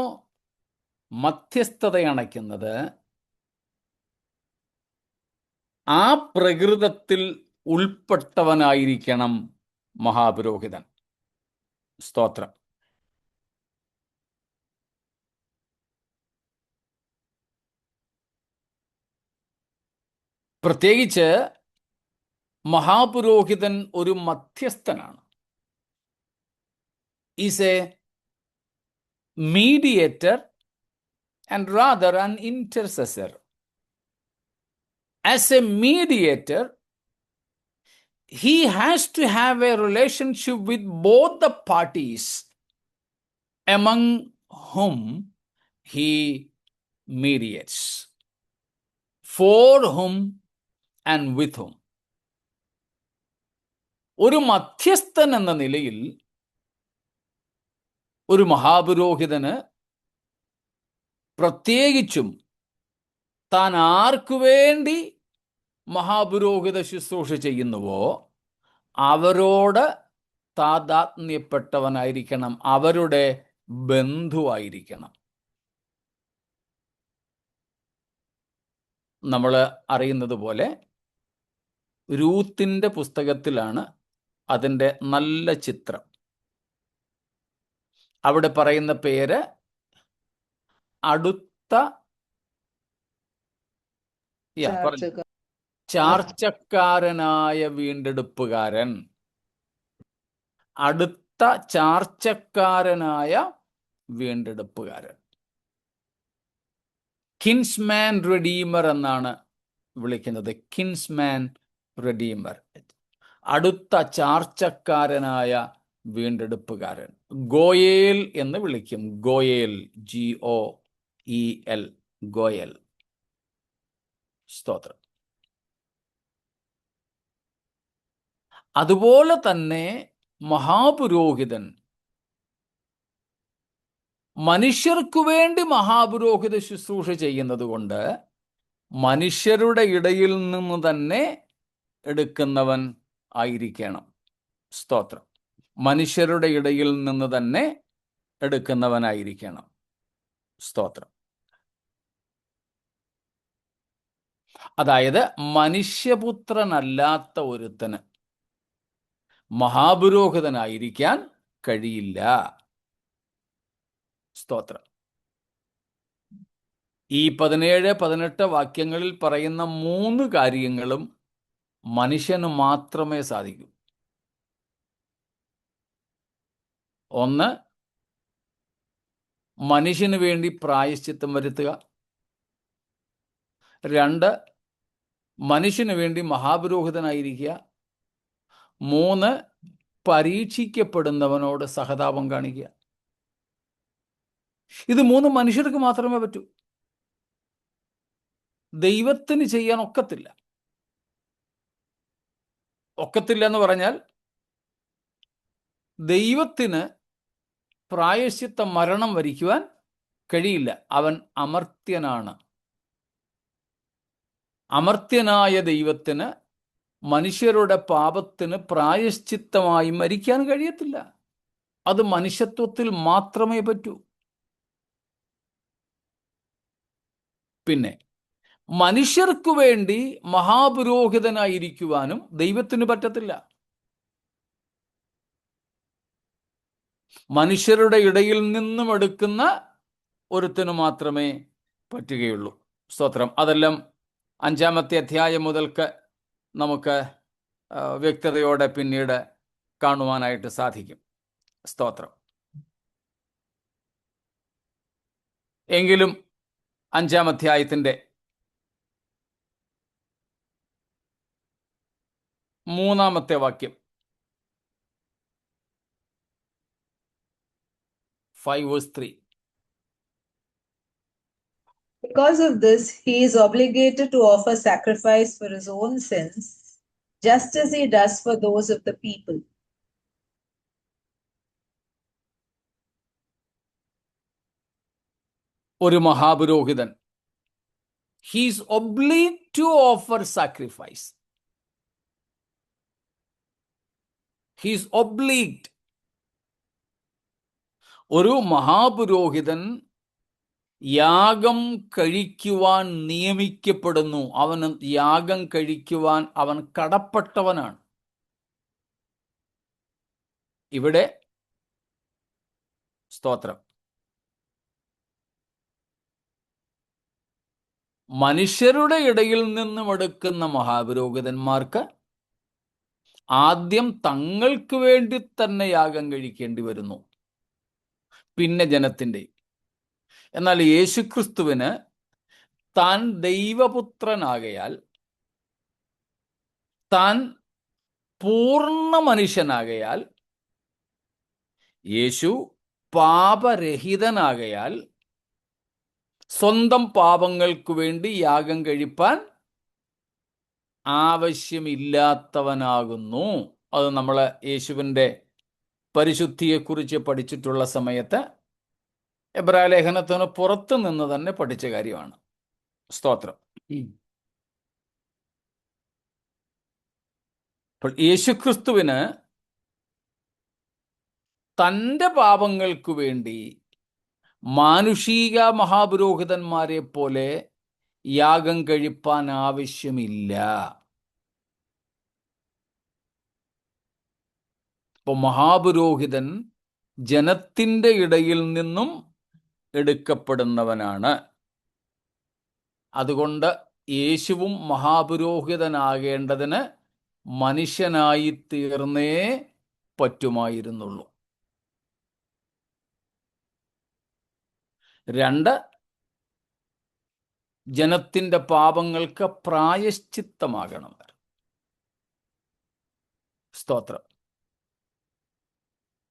മധ്യസ്ഥത അണയ്ക്കുന്നത്, ആ പ്രകൃതത്തിൽ ഉൾപ്പെട്ടവനായിരിക്കണം മഹാപുരോഹിതൻ. സ്തോത്രം. പ്രത്യേകിച്ച് മഹാപുരോഹിതൻ ഒരു മധ്യസ്ഥനാണ്. Is a mediator and rather an intercessor. As a mediator, he has to have a relationship with both the parties among whom he mediates, for whom and with whom. ഒരു മധ്യസ്ഥൻ എന്ന നിലയിൽ ഒരു മഹാപുരോഹിതന് പ്രത്യേകിച്ചും താൻ ആർക്കു വേണ്ടി മഹാപുരോഹിത ശുശ്രൂഷ ചെയ്യുന്നുവോ അവരോട് താദാത്മ്യപ്പെട്ടവനായിരിക്കണം, അവരുടെ ബന്ധുവായിരിക്കണം. നമ്മൾ അറിയുന്നത് പോലെ രൂത്തിന്റെ പുസ്തകത്തിലാണ് അതിൻ്റെ നല്ല ചിത്രം. അവിടെ പറയുന്ന പേര് അടുത്ത ചാർച്ചക്കാരനായ വീണ്ടെടുപ്പുകാരൻ. അടുത്ത ചാർച്ചക്കാരനായ വീണ്ടെടുപ്പുകാരൻ. കിൻസ്മാൻ റെഡീമർ എന്നാണ് വിളിക്കുന്നത്. കിൻസ്മാൻ റെഡീമർ, അടുത്ത ചാർച്ചക്കാരനായ വീണ്ടെടുപ്പുകാരൻ. ഗോയേൽ എന്ന് വിളിക്കും. ഗോയേൽ, GOEL, ഗോയേൽ. സ്തോത്രം. അതുപോലെ തന്നെ മഹാപുരോഹിതൻ മനുഷ്യർക്കു വേണ്ടി മഹാപുരോഹിത ശുശ്രൂഷ ചെയ്യുന്നത് കൊണ്ട് മനുഷ്യരുടെ ഇടയിൽ നിന്ന് തന്നെ എടുക്കുന്നവൻ ആയിരിക്കണം. സ്തോത്രം. മനുഷ്യരുടെ ഇടയിൽ നിന്ന് തന്നെ എടുക്കുന്നവനായിരിക്കണം. സ്തോത്രം. അതായത് മനുഷ്യപുത്രനല്ലാത്ത ഒരുത്തന് മഹാപുരോഹിതനായിരിക്കാൻ കഴിയില്ല. സ്തോത്രം. ഈ 17-18 വാക്യങ്ങളിൽ പറയുന്ന 3 കാര്യങ്ങളും മനുഷ്യന് മാത്രമേ സാധിക്കൂ. ഒന്ന്, മനുഷ്യന് വേണ്ടി പ്രായശ്ചിത്തം വരുത്തുക. 2, മനുഷ്യന് വേണ്ടി മഹാപുരോഹിതനായിരിക്കുക. 3, പരീക്ഷിക്കപ്പെടുന്നവനോട് സഹതാപം കാണിക്കുക. ഇത് 3 മനുഷ്യർക്ക് മാത്രമേ പറ്റൂ. ദൈവത്തിന് ചെയ്യാൻ ഒക്കത്തില്ല. ഒക്കത്തില്ല എന്ന് പറഞ്ഞാൽ ദൈവത്തിന് പ്രായശ്ചിത്ത മരണം വരിക്കുവാൻ കഴിയില്ല. അവൻ അമർത്യനാണ്. അമർത്യനായ ദൈവത്തിന് മനുഷ്യരുടെ പാപത്തിന് പ്രായശ്ചിത്തമായി മരിക്കാൻ കഴിയത്തില്ല. അത് മനുഷ്യത്വത്തിൽ മാത്രമേ പറ്റൂ. പിന്നെ മനുഷ്യർക്കു വേണ്ടി മഹാപുരോഹിതനായിരിക്കുവാനും ദൈവത്തിന് പറ്റത്തില്ല. മനുഷ്യരുടെ ഇടയിൽ നിന്നും എടുക്കുന്ന ഒരുത്തിന് മാത്രമേ പറ്റുകയുള്ളൂ. സ്തോത്രം. അതെല്ലാം 5-ാമത്തെ അധ്യായം മുതൽക്ക് നമുക്ക് വ്യക്തതയോടെ പിന്നീട് കാണുവാനായിട്ട് സാധിക്കും. സ്തോത്രം. എങ്കിലും 5-ാം അധ്യായത്തിൻ്റെ 3-ാമത്തെ വാക്യം, 5:3. Because of this, he is obligated to offer sacrifice for his own sins, just as he does for those of the people. ഒരു മഹാപുരോഹിതൻ he is obliged to offer sacrifice. He is obliged. ഒരു മഹാപുരോഹിതൻ യാഗം കഴിക്കുവാൻ നിയമിക്കപ്പെടുന്നു. അവന് യാഗം കഴിക്കുവാൻ അവൻ കടപ്പെട്ടവനാണ്. ഇവിടെ സ്തോത്രം, മനുഷ്യരുടെ ഇടയിൽ നിന്നും എടുക്കുന്ന മഹാപുരോഹിതന്മാർക്ക് ആദ്യം തങ്ങൾക്ക് വേണ്ടി തന്നെ യാഗം കഴിക്കേണ്ടി വരുന്നു, പിന്നെ ജനത്തിൻ്റെ. എന്നാൽ യേശുക്രിസ്തുവിന് താൻ ദൈവപുത്രനാകയാൽ, താൻ പൂർണ്ണ മനുഷ്യനാകയാൽ, യേശു പാപരഹിതനാകയാൽ സ്വന്തം പാപങ്ങൾക്കു വേണ്ടി യാഗം കഴിപ്പാൻ ആവശ്യമില്ലാത്തവനാകുന്നു. അത് നമ്മൾ യേശുവിൻ്റെ പരിശുദ്ധിയെക്കുറിച്ച് പഠിച്ചിട്ടുള്ള സമയത്ത് എബ്രായ ലേഖനത്തിന് പുറത്തു നിന്ന് തന്നെ പഠിച്ച കാര്യമാണ്. സ്തോത്രം. അപ്പോൾ യേശുക്രിസ്തുവിന് തൻ്റെ പാപങ്ങൾക്കു വേണ്ടി മാനുഷിക മഹാപുരോഹിതന്മാരെ പോലെ യാഗം കഴിപ്പാൻ ആവശ്യമില്ല. അപ്പോൾ മഹാപുരോഹിതൻ ജനത്തിൻ്റെ ഇടയിൽ നിന്നും എടുക്കപ്പെടുന്നവനാണ്. അതുകൊണ്ട് യേശുവും മഹാപുരോഹിതനാകേണ്ടതിന് മനുഷ്യനായി തീർന്നേ പറ്റുമായിരുന്നുള്ളൂ. 2, ജനത്തിൻ്റെ പാപങ്ങൾക്ക് പ്രായശ്ചിത്തമാകണം. സ്തോത്രം.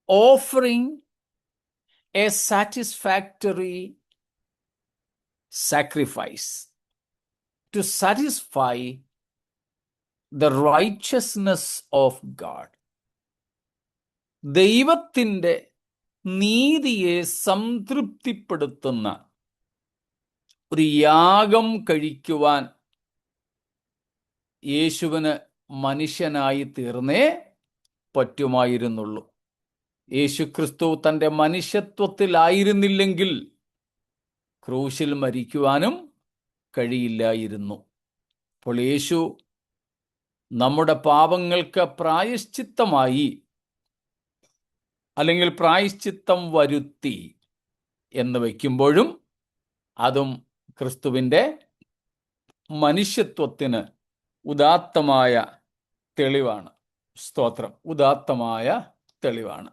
Offering a satisfactory sacrifice to satisfy the righteousness of God. ദൈവത്തിൻ്റെ നീതിയെ സംതൃപ്തിപ്പെടുത്തുന്ന ഒരു യാഗം കഴിക്കുവാൻ യേശുവിന് മനുഷ്യനായി തീർന്നേ പറ്റുമായിരുന്നുള്ളൂ. യേശുക്രിസ്തു തൻ്റെ മനുഷ്യത്വത്തിലായിരുന്നില്ലെങ്കിൽ ക്രൂശിൽ മരിക്കുവാനും കഴിയില്ലായിരുന്നു. അപ്പോൾ യേശു നമ്മുടെ പാപങ്ങൾക്ക് പ്രായശ്ചിത്തമായി, അല്ലെങ്കിൽ പ്രായശ്ചിത്തം വരുത്തി എന്ന് വയ്ക്കുമ്പോഴും അതും ക്രിസ്തുവിൻ്റെ മനുഷ്യത്വത്തിന് ഉദാത്തമായ തെളിവാണ്. സ്തോത്രം. ഉദാത്തമായ തെളിവാണ്.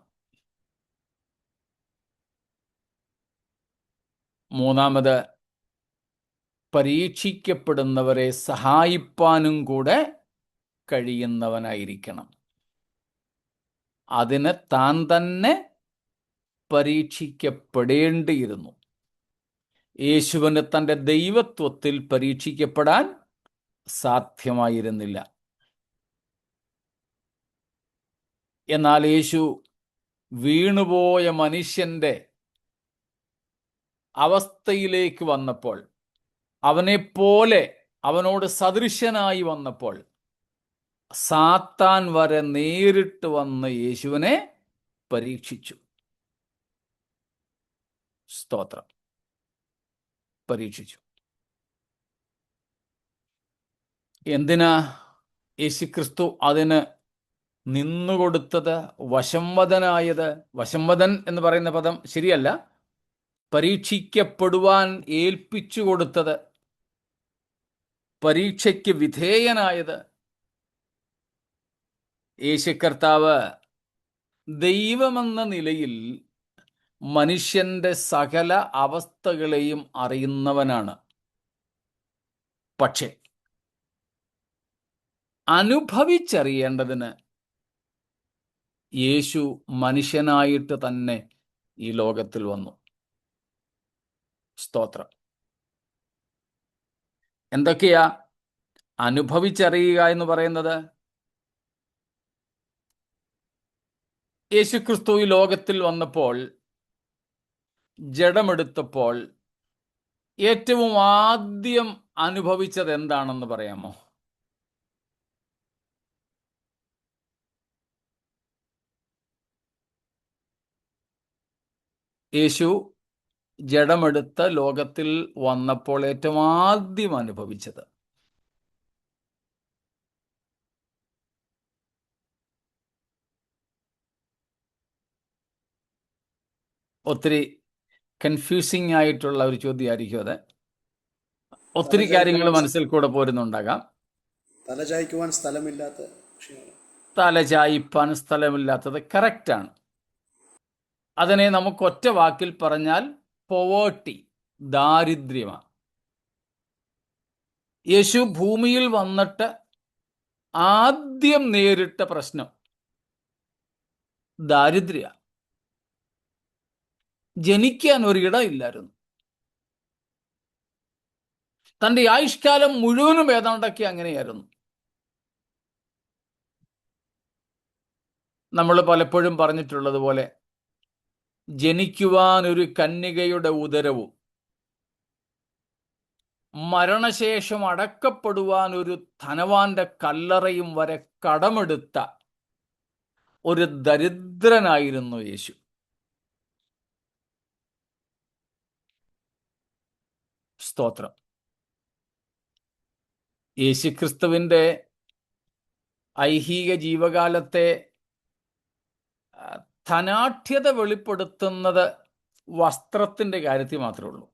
3, പരീക്ഷിക്കപ്പെടുന്നവരെ സഹായിപ്പാനും കൂടെ കഴിയുന്നവനായിരിക്കണം. അതിന് താൻ തന്നെ പരീക്ഷിക്കപ്പെടേണ്ടിയിരുന്നു. യേശുവിന് തൻ്റെ ദൈവത്വത്തിൽ പരീക്ഷിക്കപ്പെടാൻ സാധ്യമായിരുന്നില്ല. എന്നാൽ യേശു വീണുപോയ മനുഷ്യൻ്റെ അവസ്ഥയിലേക്ക് വന്നപ്പോൾ, അവനെപ്പോലെ അവനോട് സദൃശനായി വന്നപ്പോൾ, സാത്താൻ വരെ നേരിട്ട് വന്ന് യേശുവിനെ പരീക്ഷിച്ചു. സ്തോത്രം. പരീക്ഷിച്ചു. എന്തിനാ യേശുക്രിസ്തു അതിന് നിന്നുകൊടുത്തത്, വശംവദനായത്? വശംവദൻ എന്ന് പറയുന്ന പദം ശരിയല്ല. പരീക്ഷിക്കപ്പെടുവാൻ ഏൽപ്പിച്ചു കൊടുത്തത്, പരീക്ഷയ്ക്ക് വിധേയനായത്. യേശു കർത്താവ് ദൈവമെന്ന നിലയിൽ മനുഷ്യന്റെ സകല അവസ്ഥകളെയും അറിയുന്നവനാണ്. പക്ഷേ അനുഭവിച്ചറിയേണ്ടതിന് യേശു മനുഷ്യനായിട്ട് തന്നെ ഈ ലോകത്തിൽ വന്നു. സ്തോത്രം. എന്തൊക്കെയാ അനുഭവിച്ചറിയുക എന്ന് പറയുന്നത്? യേശുക്രിസ്തു ഈ ലോകത്തിൽ വന്നപ്പോൾ, ജഡമെടുത്തപ്പോൾ, ഏറ്റവും ആദ്യം അനുഭവിച്ചത് എന്താണെന്ന് പറയാമോ? യേശു ജഡമെടുത്ത് ലോകത്തിൽ വന്നപ്പോൾ ഏറ്റവും ആദ്യം അനുഭവിച്ചത് ഒത്തിരി കൺഫ്യൂസിങ് ആയിട്ടുള്ള ഒരു ചോദ്യമായിരിക്കും അത്. ഒത്തിരി കാര്യങ്ങൾ മനസ്സിൽ കൂടെ പോരുന്നുണ്ടാകാം. തലചായ്ക്കുവാൻ സ്ഥലമില്ലാത്ത വിഷയമാണ്. തലചായിപ്പാൻ സ്ഥലമില്ലാത്തത് കറക്റ്റാണ്. അതിനെ നമുക്ക് ഒറ്റ വാക്കിൽ പറഞ്ഞാൽ പോവേർട്ടി, ദാരിദ്ര്യമാണ്. യേശു ഭൂമിയിൽ വന്നിട്ട് ആദ്യം നേരിട്ട പ്രശ്നം ദാരിദ്ര്യ. ജനിക്കാൻ ഒരിടമില്ലായിരുന്നു. തൻ്റെ ആയുഷ്കാലം മുഴുവനും ഏതാണ്ടൊക്കെ അങ്ങനെയായിരുന്നു. നമ്മൾ പലപ്പോഴും പറഞ്ഞിട്ടുള്ളത് പോലെ ജനിക്കുവാൻ ഒരു കന്യകയുടെ ഉദരവും മരണശേഷം അടക്കപ്പെടുവാൻ ഒരു ധനവാന്റെ കല്ലറയും വരെ കടമെടുത്ത ഒരു ദരിദ്രനായിരുന്നു യേശു. സ്തോത്രം. യേശുക്രിസ്തുവിൻ്റെ ഐഹിക ജീവകാലത്തെ ധനാഢ്യത വെളിപ്പെടുത്തുന്നത് വസ്ത്രത്തിൻ്റെ കാര്യത്തിൽ മാത്രമേ ഉള്ളൂ.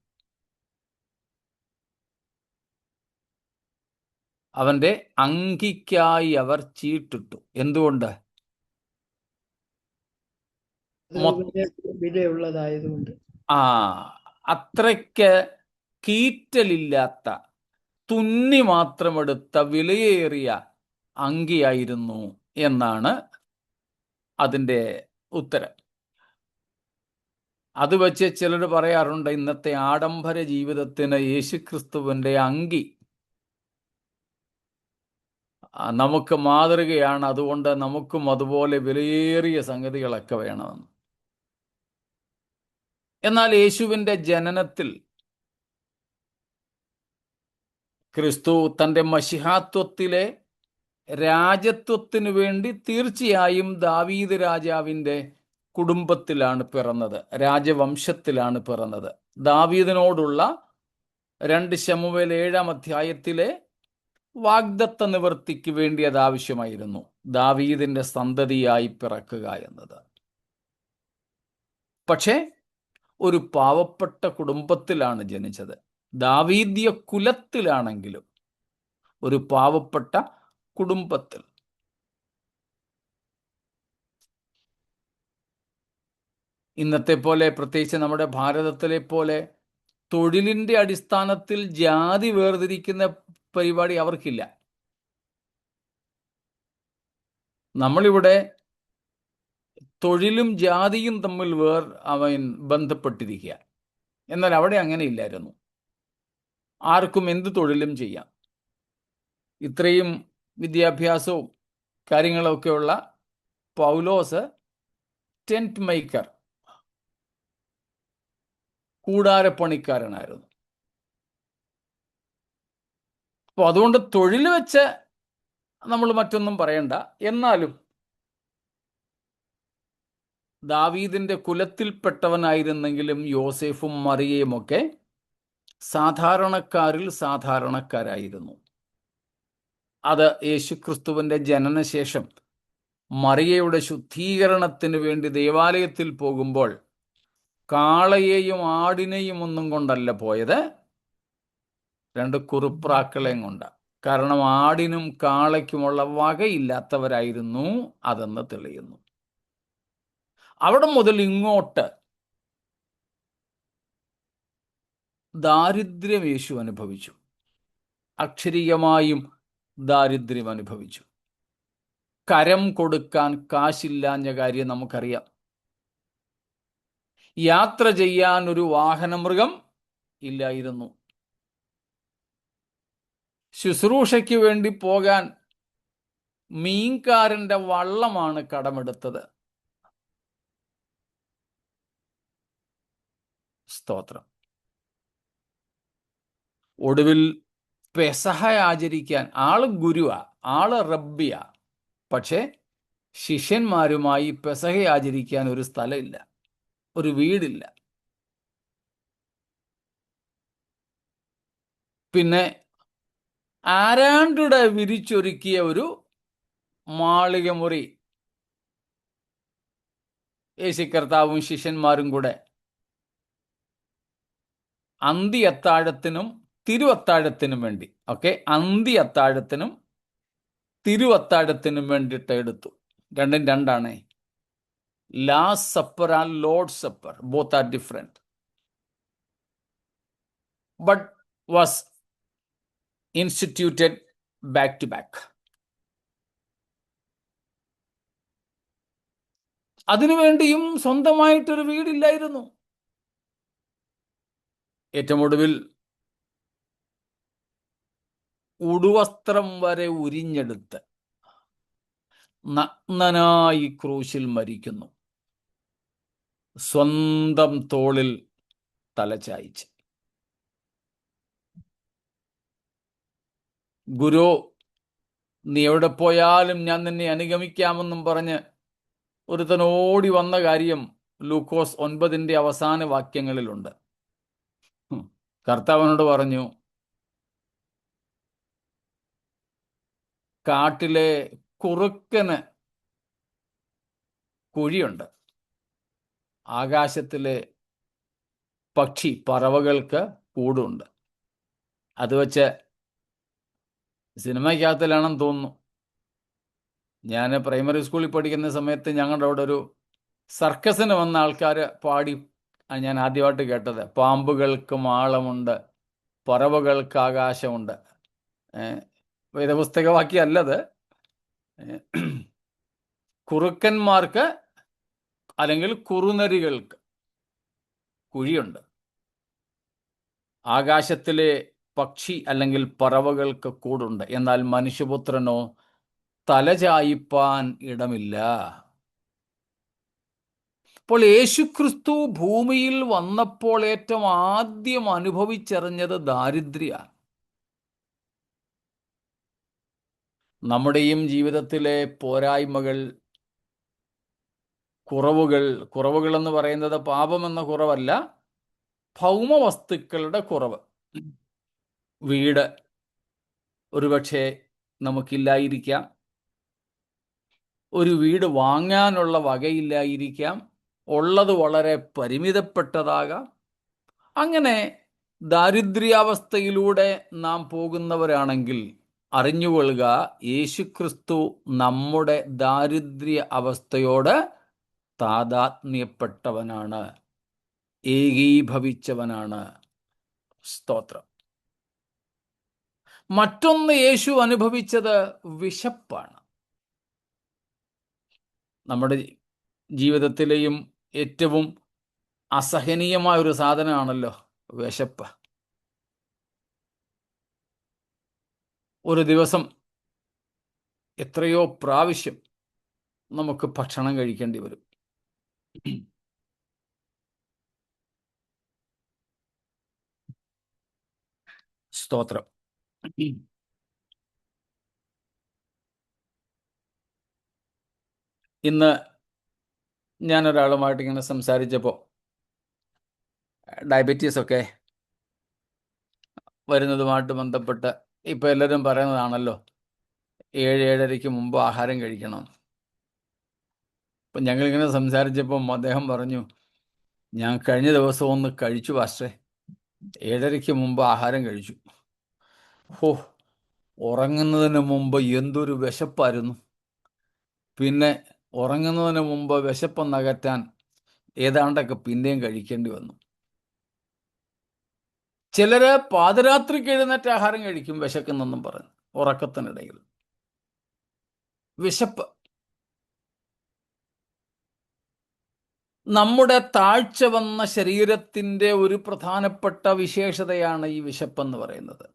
അവൻ്റെ അങ്കിക്കായി അവർ ചീട്ടിട്ടു. എന്തുകൊണ്ട്? വിലയുള്ളതായതുകൊണ്ട്. അത്രയ്ക്ക് കീറ്റലില്ലാത്ത തുന്നി മാത്രമെടുത്ത വിലയേറിയ അങ്കിയായിരുന്നു എന്നാണ് അതിൻ്റെ ഉത്തരം. അത് വെച്ച് ചിലർ പറയാറുണ്ട്, ഇന്നത്തെ ആഡംബര ജീവിതത്തിന് യേശുക്രിസ്തുവിൻ്റെ അങ്കി നമുക്ക് മാതൃകയാണ്, അതുകൊണ്ട് നമുക്കും അതുപോലെ വിലയേറിയ സംഗതികളൊക്കെ വേണമെന്ന്. എന്നാൽ യേശുവിൻ്റെ ജനനത്തിൽ ക്രിസ്തു തൻ്റെ മശിഹാത്വത്തിലെ രാജത്വത്തിനു വേണ്ടി തീർച്ചയായും ദാവീദ് രാജാവിൻ്റെ കുടുംബത്തിലാണ് പിറന്നത്, രാജവംശത്തിലാണ് പിറന്നത്. ദാവീദിനോടുള്ള 2 ശമൂവേൽ 7-ാം അധ്യായത്തിലെ വാഗ്ദത്ത നിവൃത്തിക്ക് വേണ്ടി അത് ആവശ്യമായിരുന്നു, ദാവീദിൻ്റെ സന്തതിയായി പിറക്കുക എന്നത്. പക്ഷേ ഒരു പാവപ്പെട്ട കുടുംബത്തിലാണ് ജനിച്ചത്. ദാവീദ്യ കുലത്തിലാണെങ്കിലും ഒരു പാവപ്പെട്ട കുടുംബത്തിൽ. ഇന്നത്തെ പോലെ, പ്രത്യേകിച്ച് നമ്മുടെ ഭാരതത്തിലെ പോലെ തൊഴിലിൻ്റെ അടിസ്ഥാനത്തിൽ ജാതി വേർതിരിക്കുന്ന പരിപാടി അവർക്കില്ല. നമ്മളിവിടെ തൊഴിലും ജാതിയും തമ്മിൽ ബന്ധപ്പെട്ടിരിക്കുക. എന്നാൽ അവിടെ അങ്ങനെ ഇല്ലായിരുന്നു. ആർക്കും എന്ത് തൊഴിലും ചെയ്യാം. ഇത്രയും വിദ്യാഭ്യാസവും കാര്യങ്ങളൊക്കെയുള്ള പൗലോസ് ടെൻറ്റ് മേക്കർ, കൂടാരപ്പണിക്കാരനായിരുന്നു. അപ്പോൾ അതുകൊണ്ട് തൊഴിൽ വെച്ച് നമ്മൾ മറ്റൊന്നും പറയണ്ട. എന്നാലും ദാവീദിൻ്റെ കുലത്തിൽപ്പെട്ടവനായിരുന്നെങ്കിലും യോസേഫും മറിയയും ഒക്കെ സാധാരണക്കാരിൽ സാധാരണക്കാരായിരുന്നു. അത് യേശുക്രിസ്തുവിൻ്റെ ജനനശേഷം മറിയയുടെ ശുദ്ധീകരണത്തിന് വേണ്ടി ദേവാലയത്തിൽ പോകുമ്പോൾ കാളയെയും ആടിനെയും ഒന്നും കൊണ്ടല്ല പോയത്, 2 കുറുപ്രാക്കളെയും കൊണ്ടാണ്. കാരണം ആടിനും കാളയ്ക്കുമുള്ള വകയില്ലാത്തവരായിരുന്നു അതെന്ന് തെളിയുന്നു. അവിടെ മുതൽ ഇങ്ങോട്ട് ദാരിദ്ര്യം യേശു അനുഭവിച്ചു. അക്ഷരീയമായും ദാരിദ്ര്യം അനുഭവിച്ചു. കരം കൊടുക്കാൻ കാശില്ലാഞ്ഞ കാര്യം നമുക്കറിയാം. യാത്ര ചെയ്യാൻ ഒരു വാഹനമൃഗം ഇല്ലായിരുന്നു. ശുശ്രൂഷയ്ക്ക് വേണ്ടി പോകാൻ മീൻകാരൻ്റെ വള്ളമാണ് കടമെടുത്തത്. സ്തോത്രം. ഒടുവിൽ പെസഹ ആചരിക്കാൻ, ആള് ഗുരുവാ, ആള് റബ്ബിയാ, പക്ഷേ ശിഷ്യന്മാരുമായി പെസഹ ആചരിക്കാൻ ഒരു സ്ഥലമില്ല, ഒരു വീടില്ല. പിന്നെ ആരാണ്ടുടെ വിരിച്ചൊരുക്കിയ ഒരു മാളിക മുറി യേശു കർത്താവും ശിഷ്യന്മാരും കൂടെ അന്തി അത്താഴത്തിനും തിരുവത്താഴത്തിനും വേണ്ടി, അന്തി അത്താഴത്തിനും തിരുവത്താഴത്തിനും വേണ്ടിയിട്ട് എടുത്തു. രണ്ടും രണ്ടാണേ. Last supper and lord supper, both are different, but was instituted back to back. അതിനുവേണ്ടിയും സ്വന്തമായിട്ടൊരു വീടില്ലായിരുന്നു. ഏറ്റവും ഒടുവിൽ ഉടുവസ്ത്രം വരെ ഉരിഞ്ഞെടുത്ത് നഗ്നനായി ക്രൂശിൽ മരിക്കുന്നു, സ്വന്തം തോളിൽ തലചായിച്ച്. ഗുരു, നീ എവിടെ പോയാലും ഞാൻ നിന്നെ അനുഗമിക്കാമെന്നും പറഞ്ഞ് ഒരുത്തൻ ഓടി വന്ന കാര്യം ലൂക്കോസ് 9 അവസാന വാക്യങ്ങളിലുണ്ട്. കർത്താവിനോട് പറഞ്ഞു, കാട്ടിലെ കുറുക്കന് കുഴിയുണ്ട്, ആകാശത്തിലെ പറവകൾക്ക് കൂടുണ്ട്. അത് വെച്ച് സിനിമയ്ക്കകത്തിലാണെന്ന് തോന്നുന്നു. ഞാൻ പ്രൈമറി സ്കൂളിൽ പഠിക്കുന്ന സമയത്ത് ഞങ്ങളുടെ അവിടെ ഒരു സർക്കസിന് വന്ന ആൾക്കാർ പാടി ഞാൻ ആദ്യമായിട്ട് കേട്ടത്, പാമ്പുകൾക്ക് മാളമുണ്ട്, പറവകൾക്ക് ആകാശമുണ്ട്. വേദപുസ്തകവാക്യമല്ലത്. കുറുക്കന്മാർക്ക് അല്ലെങ്കിൽ കുറുനരികൾക്ക് കുഴിയുണ്ട്, ആകാശത്തിലെ അല്ലെങ്കിൽ പറവകൾക്ക് കൂടുണ്ട്, എന്നാൽ മനുഷ്യപുത്രനോ തലചായിപ്പാൻ ഇടമില്ല. അപ്പോൾ യേശുക്രിസ്തു ഭൂമിയിൽ വന്നപ്പോൾ ഏറ്റവും ആദ്യം അനുഭവിച്ചറിഞ്ഞത് ദാരിദ്ര്യമാണ്. നമ്മുടെയും ജീവിതത്തിലെ പോരായ്മകൾ, കുറവുകൾ എന്ന് പറയുന്നത് പാപമെന്ന കുറവല്ല, ഭൗമ വസ്തുക്കളുടെ കുറവ്. വീട് ഒരുപക്ഷെ നമുക്കില്ലായിരിക്കാം, ഒരു വീട് വാങ്ങാനുള്ള വകയില്ലായിരിക്കാം, ഉള്ളത് വളരെ പരിമിതപ്പെട്ടതാകാം. അങ്ങനെ ദാരിദ്ര്യാവസ്ഥയിലൂടെ നാം പോകുന്നവരാണെങ്കിൽ അറിഞ്ഞുകൊള്ളുക, യേശുക്രിസ്തു നമ്മുടെ ദാരിദ്ര്യ അവസ്ഥയോട് താദാത്മ്യപ്പെട്ടവനാണ്, ഏകീഭവിച്ചവനാണ്. സ്തോത്രം. മറ്റൊന്ന് യേശു അനുഭവിച്ചത് വിശപ്പാണ്. നമ്മുടെ ജീവിതത്തിലെയും ഏറ്റവും അസഹനീയമായ ഒരു സാധനമാണല്ലോ വിശപ്പ്. ഒരു ദിവസം എത്രയോ പ്രാവശ്യം നമുക്ക് ഭക്ഷണം കഴിക്കേണ്ടി വരും. സ്തോത്രം. ഇന്ന് ഞാനൊരാളുമായിട്ട് ഇങ്ങനെ സംസാരിച്ചപ്പോൾ ഡയബറ്റീസൊക്കെ വരുന്നതുമായിട്ട് ബന്ധപ്പെട്ട് ഇപ്പം എല്ലാവരും പറയുന്നതാണല്ലോ 7-7:30 മുമ്പ് ആഹാരം കഴിക്കണം. അപ്പം ഞങ്ങളിങ്ങനെ സംസാരിച്ചപ്പം അദ്ദേഹം പറഞ്ഞു, ഞാൻ കഴിഞ്ഞ ദിവസം ഒന്ന് കഴിച്ചു പാസ്റ്റേ, 7:30 മുമ്പ് ആഹാരം കഴിച്ചു. ഉറങ്ങുന്നതിന് മുമ്പ് എന്തൊരു വിശപ്പായിരുന്നു. പിന്നെ ഉറങ്ങുന്നതിന് മുമ്പ് വിശപ്പൊന്നകറ്റാൻ ഏതാണ്ടൊക്കെ പിന്നെയും കഴിക്കേണ്ടി വന്നു. ചിലര് പാതിരാത്രിക്ക് എഴുന്നേറ്റ് ആഹാരം കഴിക്കും വിശക്കുന്നെന്നും പറഞ്ഞു, ഉറക്കത്തിനിടയിൽ. വിശപ്പ് നമ്മുടെ താഴ്ച വന്ന ശരീരത്തിൻ്റെ ഒരു പ്രധാനപ്പെട്ട വിശേഷതയാണ് ഈ വിശപ്പെന്ന് പറയുന്നത്.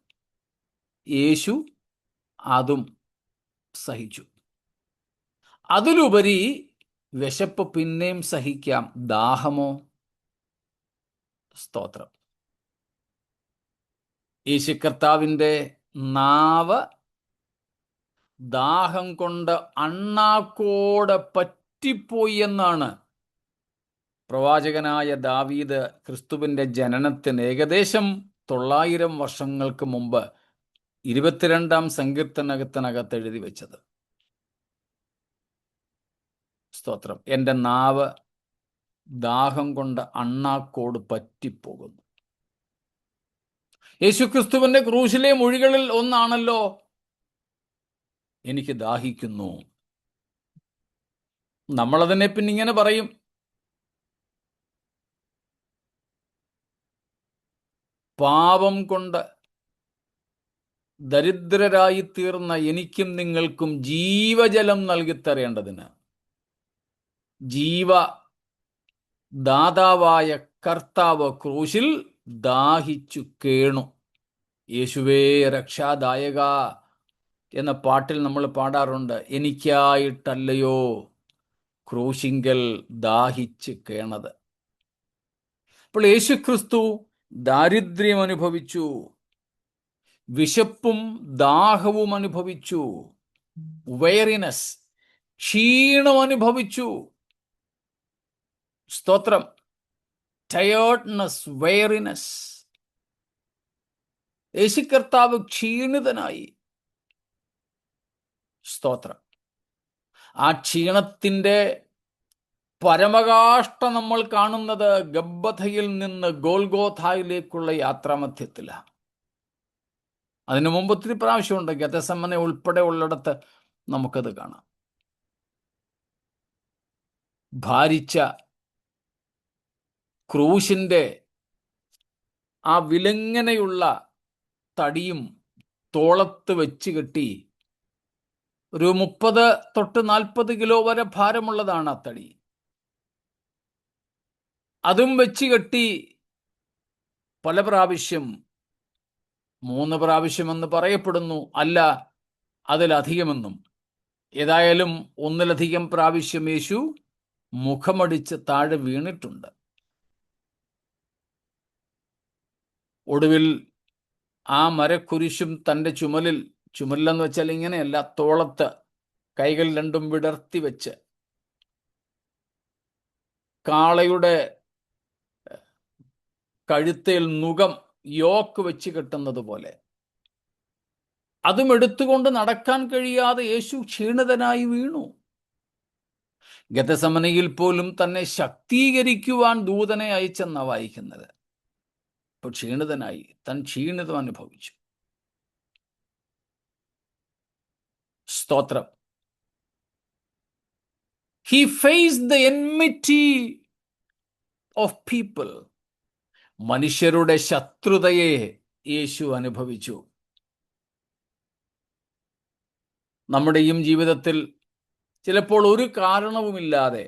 യേശു അതും സഹിച്ചു. അതിലുപരി വിശപ്പ് പിന്നെയും സഹിക്കാം, ദാഹമോ? സ്തോത്രം. യേശു കർത്താവിൻ്റെ നാവ് ദാഹം കൊണ്ട് അണ്ണാക്കോടെ പറ്റിപ്പോയി എന്നാണ് പ്രവാചകനായ ദാവീദ് ക്രിസ്തുവിൻ്റെ ജനനത്തിന് ഏകദേശം 900 വർഷങ്ങൾക്ക് മുമ്പ് 22-ാം സങ്കീർത്തനത്തിനകത്ത് എഴുതി വെച്ചത്. സ്തോത്രം. എൻ്റെ നാവ് ദാഹം കൊണ്ട് അണ്ണാക്കോട് പറ്റിപ്പോകുന്നു. യേശുക്രിസ്തുവിന്റെ ക്രൂശിലെ മൊഴികളിൽ ഒന്നാണല്ലോ, എനിക്ക് ദാഹിക്കുന്നു. നമ്മളതിനെ പിന്നെ ഇങ്ങനെ പറയും, പാപം കൊണ്ട് ദരിദ്രരായി തീർന്ന എനിക്കും നിങ്ങൾക്കും ജീവജലം നൽകിത്തരേണ്ടതിന് ദാതാവായ കർത്താവ് ക്രൂശിൽ ദാഹിച്ചു കേണു. യേശുവേ രക്ഷാദായക എന്ന പാട്ടിൽ നമ്മൾ പാടാറുണ്ട്, എനിക്കായിട്ടല്ലയോ ക്രൂശിങ്കൽ ദാഹിച്ച് കേണത്. അപ്പോൾ യേശുക്രിസ്തു ദാരിദ്ര്യം അനുഭവിച്ചു, വിശപ്പും ദാഹവും അനുഭവിച്ചു, വെയറിനെസ് ക്ഷീണം അനുഭവിച്ചു. സ്തോത്രം. ടയേർഡ്നെസ്, വെയറിനെസ്. യേശു കർത്താവ് ക്ഷീണിതനായി. സ്തോത്രം. ആ ക്ഷീണത്തിൻ്റെ പരമകാഷ്ഠ നമ്മൾ കാണുന്നത് ഗബ്ബഥയിൽ നിന്ന് ഗോൽഗോഥായിലേക്കുള്ള യാത്രാമധ്യത്തിലാണ്. അതിനു മുമ്പ് ഒത്തിരി പ്രാവശ്യമുണ്ട്, ഗെത്സമനെ ഉൾപ്പെടെ ഉള്ളിടത്ത് നമുക്കത് കാണാം. ഭാരിച്ച ക്രൂശിൻ്റെ ആ വിലങ്ങനെയുള്ള തടിയും തോളത്ത് വെച്ച് കെട്ടി, ഒരു 30 തൊട്ട് 40 കിലോ വരെ ഭാരമുള്ളതാണ് ആ തടി. അതും വെച്ച് കെട്ടി പല പ്രാവശ്യം, 3 പ്രാവശ്യമെന്ന് പറയപ്പെടുന്നു, അല്ല അതിലധികമെന്നും, ഏതായാലും 1-ലധികം പ്രാവശ്യം യേശു മുഖമടിച്ച് താഴെ വീണിട്ടുണ്ട്. ഒടുവിൽ ആ മരക്കുരിശും തൻ്റെ ചുമലിലെന്ന് വെച്ചാൽ ഇങ്ങനെയല്ല, തോളത്ത് കൈകൾ രണ്ടും വിടർത്തി വെച്ച് കാളയുടെ കഴുത്തിൽ നുകം യോക്ക് വെച്ച് കെട്ടുന്നത് പോലെ അതും എടുത്തുകൊണ്ട് നടക്കാൻ കഴിയാതെ യേശു ക്ഷീണിതനായി വീണു. ഗെത്സമനയിൽ പോലും തന്നെ ശക്തീകരിക്കുവാൻ ദൂതനെ അയച്ചെന്നാ വായിക്കുന്നത്. ഇപ്പോൾ ക്ഷീണിതനായി, താൻ ക്ഷീണിതം അനുഭവിച്ചു. സ്തോത്രം. He faced the enmity of people. മനുഷ്യരുടെ ശത്രുതയെ യേശു അനുഭവിച്ചു. നമ്മുടെയും ജീവിതത്തിൽ ചിലപ്പോൾ ഒരു കാരണവുമില്ലാതെ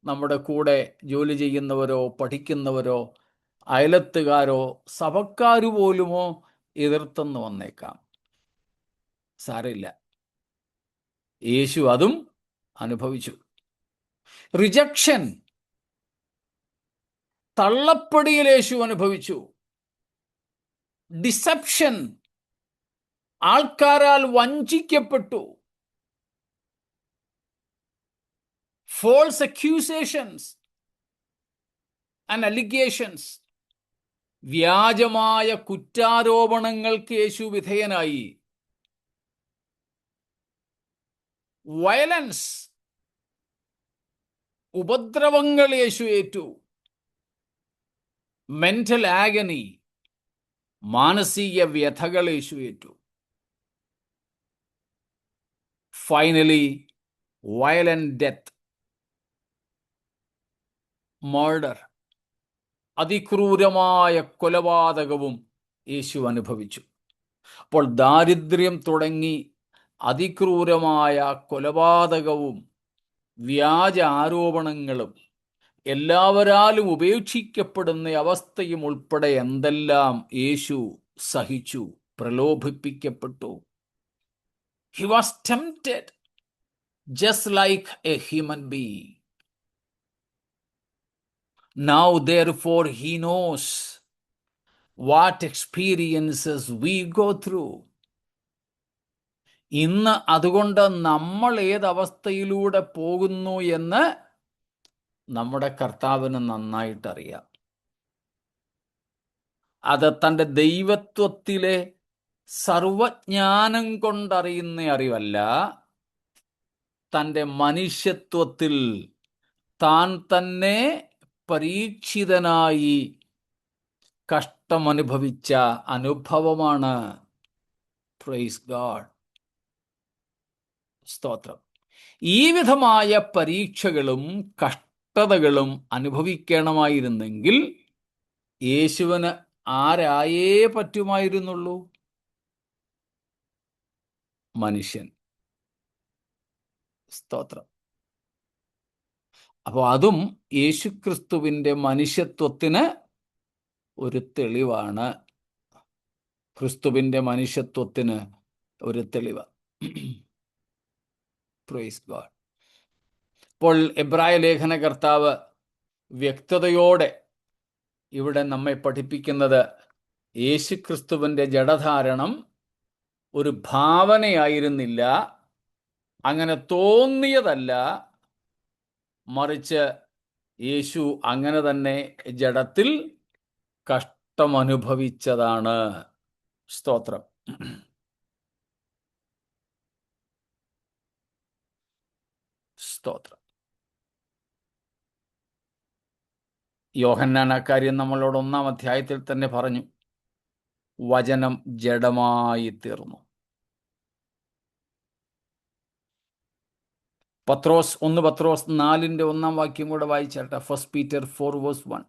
നമ്മുടെ കൂടെ ജോലി ചെയ്യുന്നവരോ പഠിക്കുന്നവരോ അയലത്തുകാരോ സഭക്കാരു പോലുമോ എതിർത്തെന്ന് വന്നേക്കാം. സാരമില്ല, യേശു അതും അനുഭവിച്ചു. റിജക്ഷൻ, തള്ളപ്പടിയിൽ യേശു അനുഭവിച്ചു. ഡിസെപ്ഷൻ, ആൾക്കാരാൽ വഞ്ചിക്കപ്പെട്ടു. ഫോൾസ് അക്യൂസേഷൻസ് ആൻഡ് അലിഗേഷൻസ്, വ്യാജമായ കുറ്റാരോപണങ്ങൾക്ക് യേശു വിധേയനായി. വയലൻസ്, ഉപദ്രവങ്ങൾ യേശു ഏറ്റു. മെന്റൽ ആഗനി, മാനസിക വ്യഥകൾ യേശു ഏറ്റു. ഫൈനലി വയലന്റ് ഡെത്ത്, മർഡർ, അതിക്രൂരമായ കൊലപാതകവും യേശു അനുഭവിച്ചു. അപ്പോൾ ദാരിദ്ര്യം തുടങ്ങി അതിക്രൂരമായ കൊലപാതകവും വ്യാജ ആരോപണങ്ങളും എല്ലാവരാലും ഉപേക്ഷിക്കപ്പെടുന്ന അവസ്ഥയും ഉൾപ്പെടെ എന്തെല്ലാം യേശു സഹിച്ചു, പ്രലോഭിപ്പിക്കപ്പെട്ടു. He was tempted just like a human being. Now therefore he knows what experiences we go through. ഇന്ന് അതുകൊണ്ട് നമ്മൾ ഏതവസ്ഥയിലൂടെ പോകുന്നു എന്ന് നമ്മുടെ കർത്താവിന് നന്നായിട്ടറിയാം. അത് തൻ്റെ ദൈവത്വത്തിലെ സർവജ്ഞാനം കൊണ്ടറിയുന്ന അറിവല്ല, തൻ്റെ മനുഷ്യത്വത്തിൽ താൻ തന്നെ പരീക്ഷിതനായി കഷ്ടമനുഭവിച്ച അനുഭവമാണ്. Praise God. സ്തോത്രം. ഈ വിധമായ പരീക്ഷകളും കഷ്ടതകളും അനുഭവിക്കണമായിരുന്നെങ്കിൽ യേശുവിന് ആരായേ പറ്റുമായിരുന്നുള്ളൂ? മനുഷ്യൻ. സ്തോത്രം. അപ്പോൾ അതും യേശുക്രിസ്തുവിൻ്റെ മനുഷ്യത്വത്തിന് ഒരു തെളിവാണ്. ക്രിസ്തുവിൻ്റെ മനുഷ്യത്വത്തിന് ഒരു തെളിവ്. Praise God. അപ്പോൾ എബ്രായ ലേഖന കർത്താവ് വ്യക്തതയോടെ ഇവിടെ നമ്മെ പഠിപ്പിക്കുന്നത് യേശുക്രിസ്തുവിൻ്റെ ജഡധാരണം ഒരു ഭാവനയായിരുന്നില്ല, അങ്ങനെ തോന്നിയതല്ല, മറിച്ച് യേശു അങ്ങനെ തന്നെ ജഡത്തിൽ കഷ്ടമനുഭവിച്ചതാണ്. സ്തോത്രം. സ്തോത്രം. യോഹന്നാൻ അക്കാര്യം നമ്മളോട് 1-ാം അധ്യായത്തിൽ തന്നെ പറഞ്ഞു. വചനം ജഡമായി തീർന്നു. പത്രോസ് 4:1 വാക്യം കൂടെ വായിച്ചാട്ടെ. 1 Peter 4:1.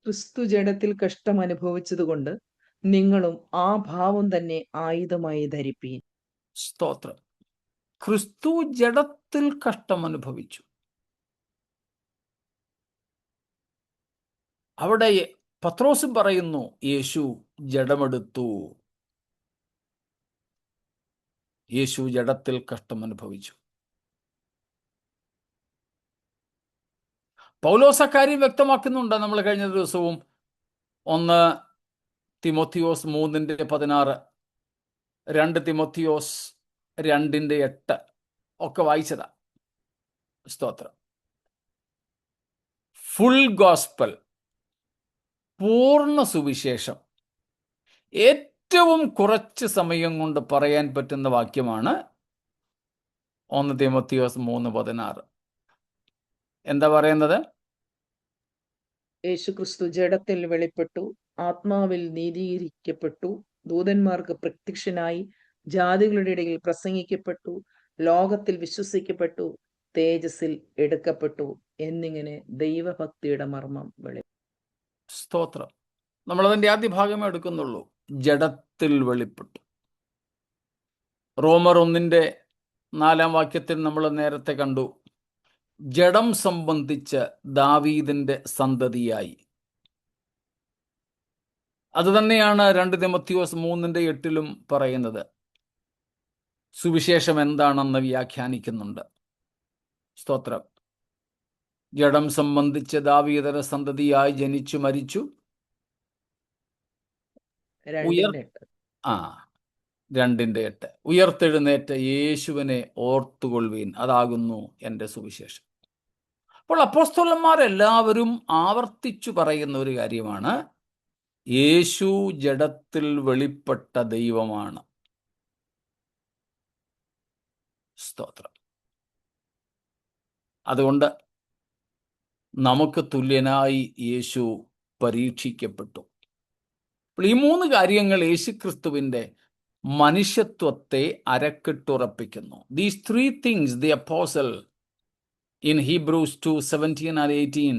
ക്രിസ്തു ജഡത്തിൽ കഷ്ടം അനുഭവിച്ചതുകൊണ്ട് നിങ്ങളും ആ ഭാവം തന്നെ ആയുധമായി ധരിപ്പീൻ. സ്തോത്രം. ക്രിസ്തു ജഡത്തിൽ കഷ്ടം അനുഭവിച്ചു. അവിടെ പത്രോസ് പറയുന്നു, യേശു ജഡമെടുത്തു. യേശു ജഡത്തിൽ കഷ്ടം അനുഭവിച്ചു. പൗലോസ് അക്കാര്യം വ്യക്തമാക്കുന്നുണ്ട്. നമ്മൾ കഴിഞ്ഞ ദിവസവും 1 തിമോത്തിയോസ് 3:16, 2 തിമോത്തിയോസ് 2:8 ഒക്കെ വായിച്ചതാ. സ്തോത്രം. ഫുൾ ഗോസ്പൽ, പൂർണ്ണ സുവിശേഷം ഏറ്റവും കുറച്ച് സമയം കൊണ്ട് പറയാൻ പറ്റുന്ന വാക്യമാണ് 1 തിമോത്തിയോസ് 3:16. എന്താ പറയുന്നത്? യേശുക്രിസ്തു ജഡത്തിൽ വെളിപ്പെട്ടു, ആത്മാവിൽ നീതീകരിക്കപ്പെട്ടു, ദൂതന്മാർക്ക് പ്രത്യക്ഷനായി, ജാതികളുടെ ഇടയിൽ പ്രസംഗിക്കപ്പെട്ടു, ലോകത്തിൽ വിശ്വസിക്കപ്പെട്ടു, തേജസ്സിൽ എടുക്കപ്പെട്ടു എന്നിങ്ങനെ ദൈവഭക്തിയുടെ മർമ്മം സ്തോത്രം. നമ്മളതിൻ്റെ ആദ്യ ഭാഗമേ എടുക്കുന്നുള്ളൂ. ജഡത്തിൽ വെളിപ്പെട്ടു. റോമർ 1:4 വാക്യത്തിൽ നമ്മൾ നേരത്തെ കണ്ടു, ജഡം സംബന്ധിച്ച് ദാവീദിന്റെ സന്തതിയായി. അത് തന്നെയാണ് 2 തിമോത്തിയോസ് 3:8 പറയുന്നത്. സുവിശേഷം എന്താണെന്ന് വ്യാഖ്യാനിക്കുന്നുണ്ട്. സ്തോത്രം. ജഡം സംബന്ധിച്ച് ദാവീദന്റെ സന്തതിയായി ജനിച്ചു, മരിച്ചു, 2:8 ഉയർത്തെഴുന്നേറ്റ യേശുവിനെ ഓർത്തുകൊള്ളുവീൻ, അതാകുന്നു എൻ്റെ സുവിശേഷം. അപ്പോൾ അപ്പോസ്തലന്മാരെല്ലാവരും ആവർത്തിച്ചു പറയുന്ന ഒരു കാര്യമാണ്, യേശു ജഡത്തിൽ വെളിപ്പെട്ട ദൈവമാണ്. സ്തോത്രം. അതുകൊണ്ട് നമുക്ക് തുല്യനായി യേശു പരീക്ഷിക്കപ്പെട്ടു. അപ്പോൾ ഈ 3 കാര്യങ്ങൾ യേശുക്രിസ്തുവിൻ്റെ മനുഷ്യത്വത്തെ അരക്കിട്ടുറപ്പിക്കുന്നു. These 3 things the apostle in Hebrews 2:17 and 18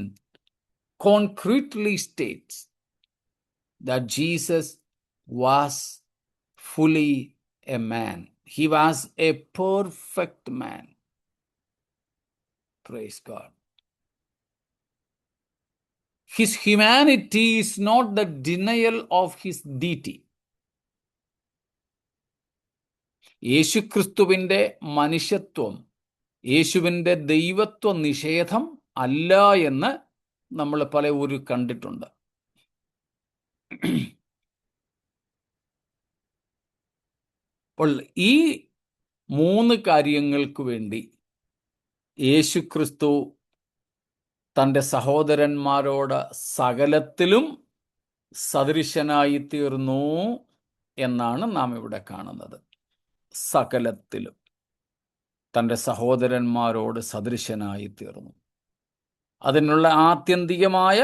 concretely states that Jesus was fully a man. He was a perfect man. Praise God. His humanity is not the denial of his deity. യേശുക്രിസ്തുവിൻ്റെ മനുഷ്യത്വം യേശുവിൻ്റെ ദൈവത്വ നിഷേധം അല്ല എന്ന് നമ്മൾ പല ഊരിൽ കണ്ടിട്ടുണ്ട്. അപ്പോൾ ഈ 3 കാര്യങ്ങൾക്ക് വേണ്ടി യേശുക്രിസ്തു തൻ്റെ സഹോദരന്മാരോട് സകലത്തിലും സദൃശനായി തീർന്നു എന്നാണ് നാം ഇവിടെ കാണുന്നത്. സകലത്തിലും തൻ്റെ സഹോദരന്മാരോട് സദൃശനായി തീർന്നു. അതിനുള്ള ആത്യന്തികമായ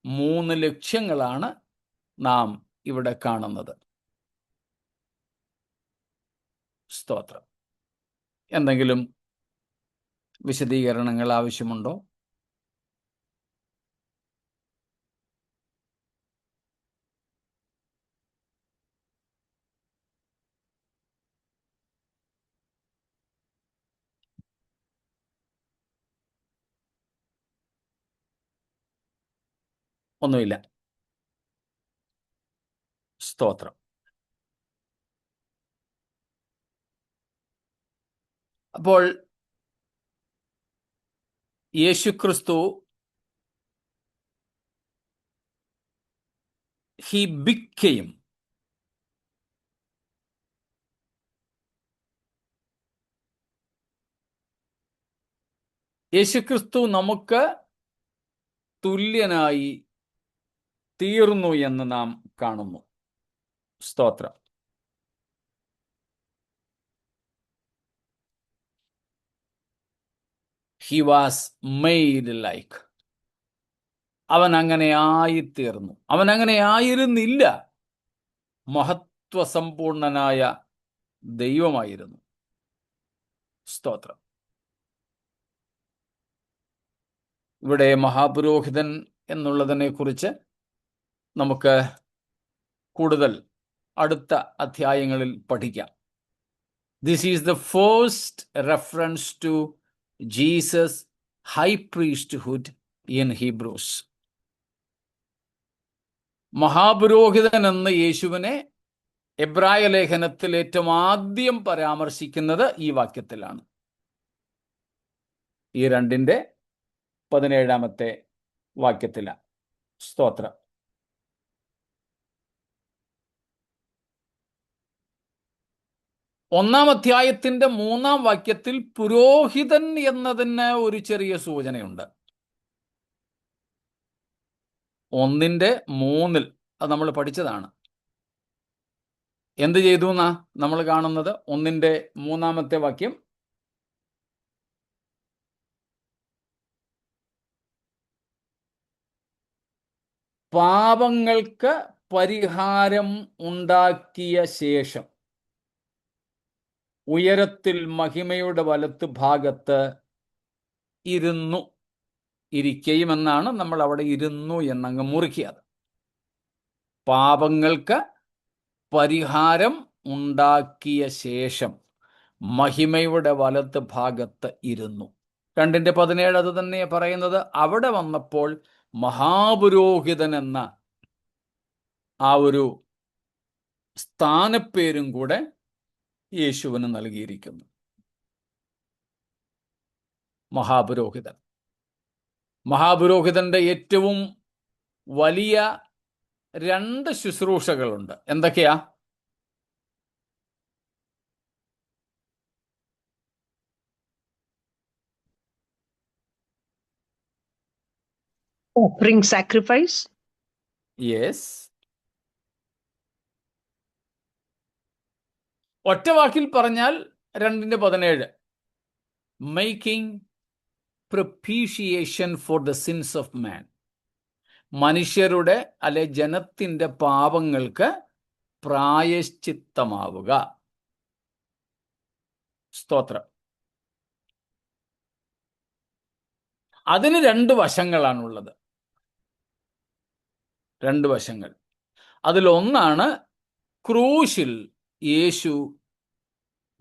3 ലക്ഷ്യങ്ങളാണ് നാം ഇവിടെ കാണുന്നത്. സ്തോത്രം. എന്തെങ്കിലും വിശദീകരണങ്ങൾ ആവശ്യമുണ്ടോ? ഒന്നുമില്ല. സ്തോത്രം. അപ്പോൾ യേശുക്രിസ്തു he became യേശുക്രിസ്തു നമുക്ക് തുല്യനായി തീർന്നു എന്ന് നാം കാണുന്നു. സ്തോത്രം. He was made like. അവൻ അങ്ങനെ ആയിത്തീർന്നു. അവൻ അങ്ങനെ ആയിരുന്നില്ല. മഹത്വസമ്പൂർണനായ ദൈവമായിരുന്നു. സ്തോത്രം. ഇവിടെ മഹാപുരോഹിതൻ എന്നുള്ളതിനെ കുറിച്ച് നമുക്ക് കൂടുതൽ അടുത്ത അധ്യായങ്ങളിൽ പഠിക്കാം. This is the first reference to Jesus' high priesthood in Hebrews. മഹാപുരോഹിതൻ എന്ന് യേശുവിനെ എബ്രായ ലേഖനത്തിൽ ഏറ്റവും ആദ്യം പരാമർശിക്കുന്നത് ഈ വാക്യത്തിലാണ്. ഈ 2:17 വാക്യത്തിലാണ്. സ്തോത്രം. ഒന്നാം അധ്യായത്തിന്റെ 3-ാം വാക്യത്തിൽ പുരോഹിതൻ എന്നതിന് ഒരു ചെറിയ സൂചനയുണ്ട്. 1:3 അത് നമ്മൾ പഠിച്ചതാണ്. എന്ത് ചെയ്തു എന്നാ നമ്മൾ കാണുന്നത്? 1:3 വാക്യം. പാപങ്ങൾക്ക് പരിഹാരം ഉണ്ടാക്കിയ ശേഷം ഉയരത്തിൽ മഹിമയുടെ വലത്ത് ഭാഗത്ത് ഇരുന്നു. ഇരിക്കുകയുമെന്നാണ് നമ്മൾ അവിടെ ഇരുന്നു എന്നങ്ങ് മുറിക്കിയത്. പാപങ്ങൾക്ക് പരിഹാരം ഉണ്ടാക്കിയ ശേഷം മഹിമയുടെ വലത്ത് ഭാഗത്ത് ഇരുന്നു. 2:17 അത് തന്നെ പറയുന്നത്. അവിടെ വന്നപ്പോൾ മഹാപുരോഹിതൻ എന്ന ആ ഒരു സ്ഥാനപ്പേരും കൂടെ യേശുവിന് നൽകിയിരിക്കുന്നു. മഹാപുരോഹിതന്റെ ഏറ്റവും വലിയ 2 ശുശ്രൂഷകളുണ്ട്. എന്തൊക്കെയാ? Offering sacrifice. യെസ്. ഒറ്റ വാക്കിൽ പറഞ്ഞാൽ 2:17 making propitiation for the sins of man. മനുഷ്യരുടെ അല്ലെ ജനത്തിന്റെ പാപങ്ങൾക്ക് പ്രായശ്ചിത്തമാവുക. സ്തോത്രം. അതിന് 2 വശങ്ങളാണുള്ളത്. 2 വശങ്ങൾ. അതിലൊന്നാണ് ക്രൂശിൽ യേശു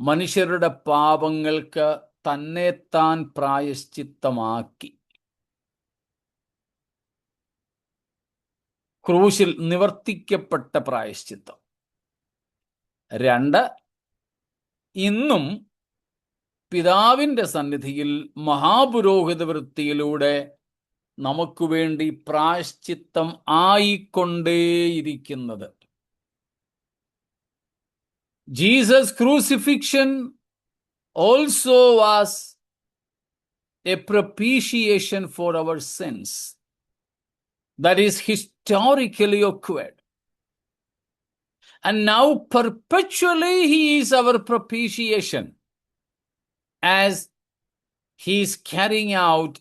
മനുഷ്യരുടെ പാപങ്ങൾക്ക് തന്നെത്താൻ പ്രായശ്ചിത്തമാക്കി. ക്രൂശിൽ നിവർത്തിക്കപ്പെട്ട പ്രായശ്ചിത്തം. 2, ഇന്നും പിതാവിന്റെ സന്നിധിയിൽ മഹാപുരോഹിത വൃത്തിയിലൂടെ നമുക്ക് വേണ്ടി പ്രായശ്ചിത്തം ആയിക്കൊണ്ടേയിരിക്കുന്നത്. Jesus crucifixion also was a propitiation for our sins that is historically occurred. And now perpetually he is our propitiation as he is carrying out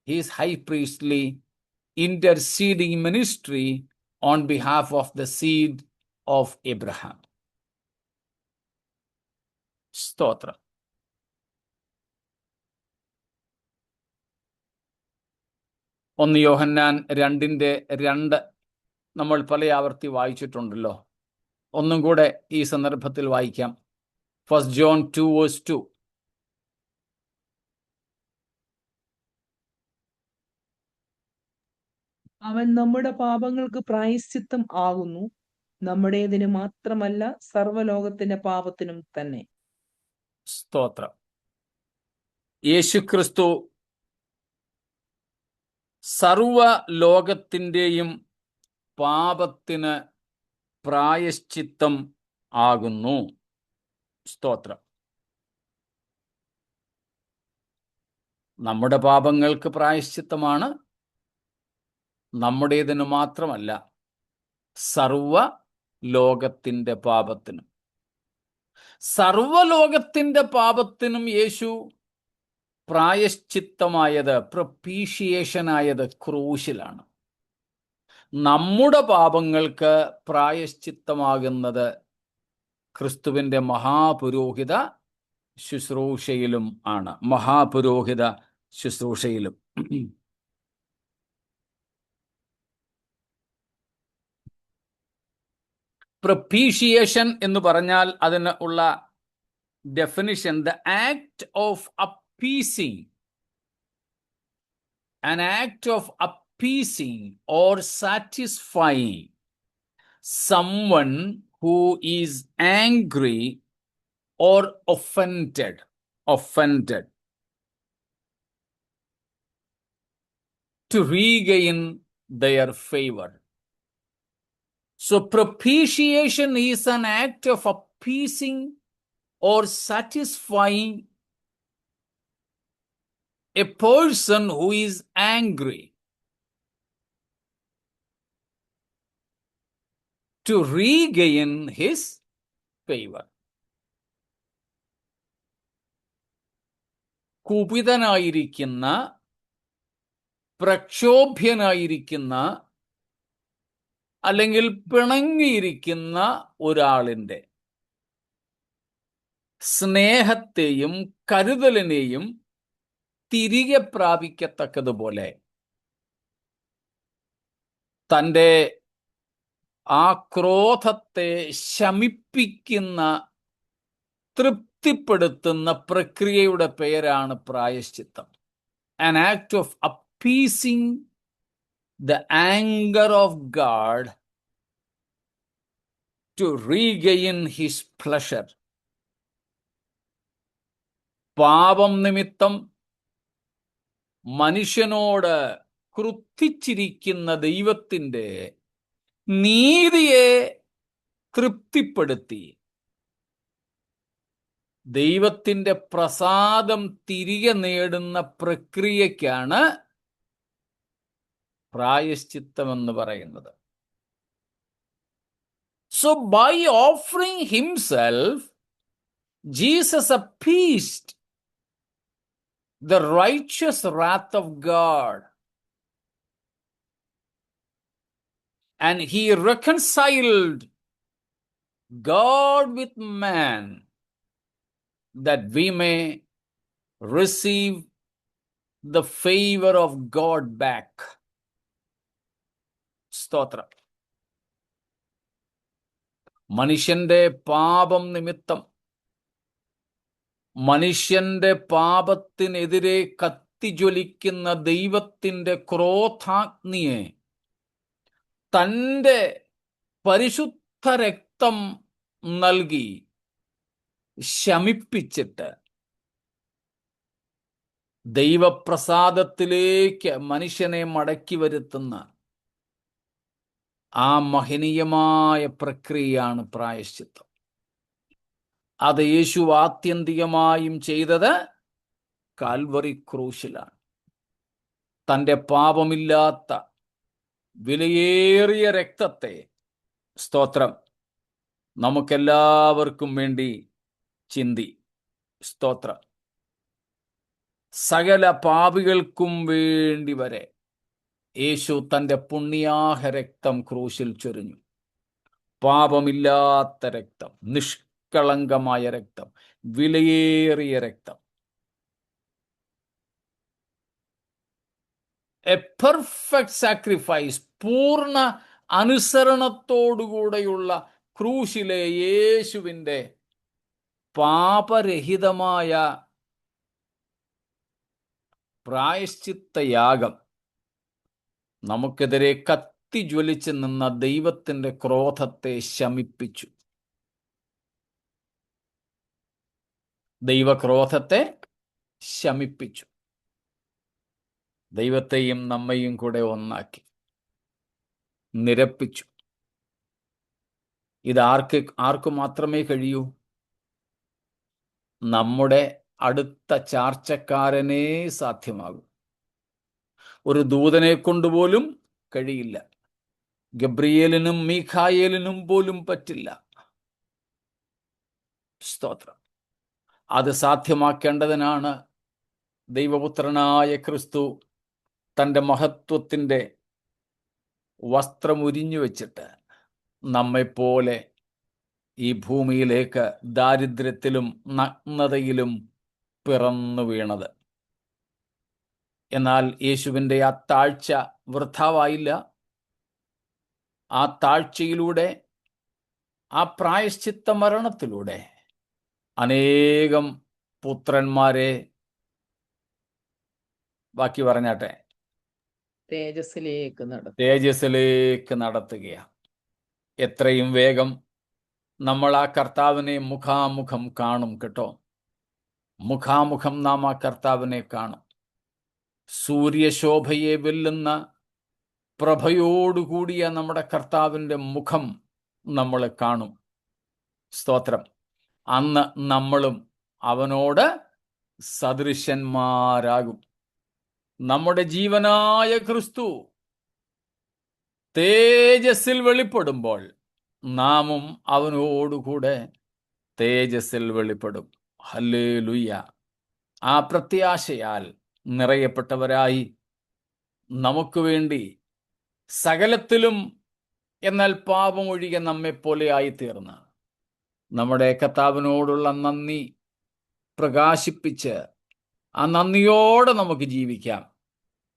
his high priestly interceding ministry on behalf of the seed of Abraham. സ്തോത്രം. ഒന്ന് യോഹന്നാൻ 2:2 നമ്മൾ പല ആവർത്തി വായിച്ചിട്ടുണ്ടല്ലോ. ഒന്നും കൂടെ ഈ സന്ദർഭത്തിൽ വായിക്കാം. 1 John 2:2. അവൻ നമ്മുടെ പാപങ്ങൾക്ക് പ്രായശ്ചിത്തം ആകുന്നു, നമ്മുടേതിന് മാത്രമല്ല സർവ്വലോകത്തിന്റെ പാപത്തിനും തന്നെ. സ്തോത്രം. യേശുക്രിസ്തു സർവ ലോകത്തിൻ്റെയും പാപത്തിന് പ്രായശ്ചിത്തം ആകുന്നു. സ്തോത്രം. നമ്മുടെ പാപങ്ങൾക്ക് പ്രായശ്ചിത്തമാണ്, നമ്മുടേതിന് മാത്രമല്ല സർവ ലോകത്തിൻ്റെ പാപത്തിനും. സർവലോകത്തിൻ്റെ പാപത്തിനും യേശു പ്രായശ്ചിത്തമായത്, പ്രൊപ്പീഷിയേഷനായത് ക്രൂശിലാണ്. നമ്മുടെ പാപങ്ങൾക്ക് പ്രായശ്ചിത്തമാകുന്നത് ക്രിസ്തുവിൻ്റെ മഹാപുരോഹിത ശുശ്രൂഷയിലും ആണ്. മഹാപുരോഹിത ശുശ്രൂഷയിലും. പ്രൊപ്പീഷിയേഷൻ എന്ന് പറഞ്ഞാൽ അതിന് ഉള്ള definition, the act of appeasing, an act of appeasing or satisfying someone who is angry or offended to regain their favor. So propitiation is an act of appeasing or satisfying a person who is angry to regain his favor. കുപിതനായിരിക്കുന്ന, പ്രക്ഷോഭ്യനായിരിക്കുന്ന, അല്ലെങ്കിൽ പിണങ്ങിയിരിക്കുന്ന ഒരാളിൻ്റെ സ്നേഹത്തെയും കരുതലിനെയും തിരികെ പ്രാപിക്കത്തക്കതുപോലെ തൻ്റെ ആ ക്രോധത്തെ ശമിപ്പിക്കുന്ന, തൃപ്തിപ്പെടുത്തുന്ന പ്രക്രിയയുടെ പേരാണ് പ്രായശ്ചിത്തം. An act of appeasing the anger of God to regain his pleasure. പാപം നിമിത്തം മനുഷ്യനോട് ക്രുദ്ധിച്ചിരിക്കുന്ന ദൈവത്തിൻ്റെ നീതിയെ തൃപ്തിപ്പെടുത്തി ദൈവത്തിൻ്റെ പ്രസാദം തിരികെ നേടുന്ന പ്രക്രിയയ്ക്കാണ് പ്രായശ്ചിത്തമെന്ന് പറയുന്നത്. So by offering himself, Jesus appeased the righteous wrath of God, and he reconciled God with man, that we may receive the favor of God back. സ്തോത്രം. മനുഷ്യന്റെ പാപം നിമിത്തം, മനുഷ്യന്റെ പാപത്തിനെതിരെ കത്തിജ്വലിക്കുന്ന ദൈവത്തിൻ്റെ ക്രോധാഗ്നിയെ തൻ്റെ പരിശുദ്ധ രക്തം നൽകി ശമിപ്പിച്ചിട്ട് ദൈവപ്രസാദത്തിലേക്ക് മനുഷ്യനെ മടക്കി വരുത്തുന്ന ആ മഹനീയമായ പ്രക്രിയയാണ് പ്രായശ്ചിത്തം. അത് യേശു ആത്യന്തികമായും ചെയ്തത് കാൽവറി ക്രൂശിലാണ്. തൻ്റെ പാപമില്ലാത്ത വിലയേറിയ രക്തത്തെ, സ്തോത്രം, നമുക്കെല്ലാവർക്കും വേണ്ടി ചിന്തി. സ്തോത്രം. സകല പാപികൾക്കും വേണ്ടി വരെ യേശു തൻ്റെ പുണ്യാഹ രക്തം ക്രൂശിൽ ചൊരിഞ്ഞു. പാപമില്ലാത്ത രക്തം, നിഷ്കളങ്കമായ രക്തം, വിലയേറിയ രക്തം. എ പെർഫെക്റ്റ് സാക്രിഫൈസ്, പൂർണ്ണ അനുസരണത്തോടുകൂടെയുള്ള ക്രൂശിലെ യേശുവിൻ്റെ പാപരഹിതമായ പ്രായശ്ചിത്തയാഗം നമുക്കെതിരെ കത്തിജ്വലിച്ച് നിന്ന ദൈവത്തിൻ്റെ ക്രോധത്തെ ശമിപ്പിച്ചു. ദൈവക്രോധത്തെ ശമിപ്പിച്ചു. ദൈവത്തെയും നമ്മയും കൂടെ ഒന്നാക്കി നിരപ്പിച്ചു. ഇത് ആർക്ക് മാത്രമേ കഴിയൂ? നമ്മുടെ അടുത്ത ചാർച്ചക്കാരനേ സാധ്യമാകും. ഒരു ദൂതനെ കൊണ്ടുപോലും കഴിയില്ല. ഗബ്രിയേലിനും മീഖായേലിനും പോലും പറ്റില്ല. സ്തോത്രം. അത് സാധ്യമാക്കേണ്ടതിനാണ് ദൈവപുത്രനായ ക്രിസ്തു തൻ്റെ മഹത്വത്തിൻ്റെ വസ്ത്രം ഉരിഞ്ഞു വെച്ചിട്ട് നമ്മെപ്പോലെ ഈ ഭൂമിയിലേക്ക് ദാരിദ്ര്യത്തിലും നഗ്നതയിലും പിറന്നു വീണത്. എന്നാൽ യേശുവിൻ്റെ ആ താഴ്ച വൃഥാവായില്ല. ആ താഴ്ചയിലൂടെ, ആ പ്രായശ്ചിത്ത മരണത്തിലൂടെ അനേകം പുത്രന്മാരെ, ബാക്കി പറഞ്ഞാട്ടെ, തേജസ്സിലേക്ക് നടത്തുകയാണ്. എത്രയും വേഗം നമ്മൾ ആ കർത്താവിനെ മുഖാമുഖം കാണും കേട്ടോ. മുഖാമുഖം നാം ആ കർത്താവിനെ കാണും. സൂര്യശോഭയെ വെല്ലുന്ന പ്രഭയോടുകൂടിയ നമ്മുടെ കർത്താവിൻ്റെ മുഖം നമ്മൾ കാണും. സ്തോത്രം. അന്ന് നമ്മളും അവനോട് സദൃശന്മാരാകും. നമ്മുടെ ജീവനായ ക്രിസ്തു തേജസ്സിൽ വെളിപ്പെടുമ്പോൾ നാമും അവനോടുകൂടെ തേജസ്സിൽ വെളിപ്പെടും. ഹല്ലേലൂയ. ആ പ്രത്യാശയാൽ നിറയപ്പെട്ടവരായി നമുക്ക് വേണ്ടി സകലത്തിലും എന്നാൽ പാപമൊഴികെ നമ്മെപ്പോലെയായി തീർന്ന് നമ്മുടെ കർത്താവിനോടുള്ള നന്ദി പ്രകാശിപ്പിച്ച് ആ നന്ദിയോടെ നമുക്ക് ജീവിക്കാം.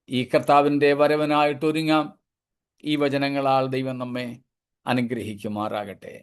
ഈ കർത്താവിൻ്റെ വരവനായിട്ടൊരുങ്ങാം. ഈ വചനങ്ങളാൽ ദൈവം നമ്മെ അനുഗ്രഹിക്കുമാറാകട്ടെ.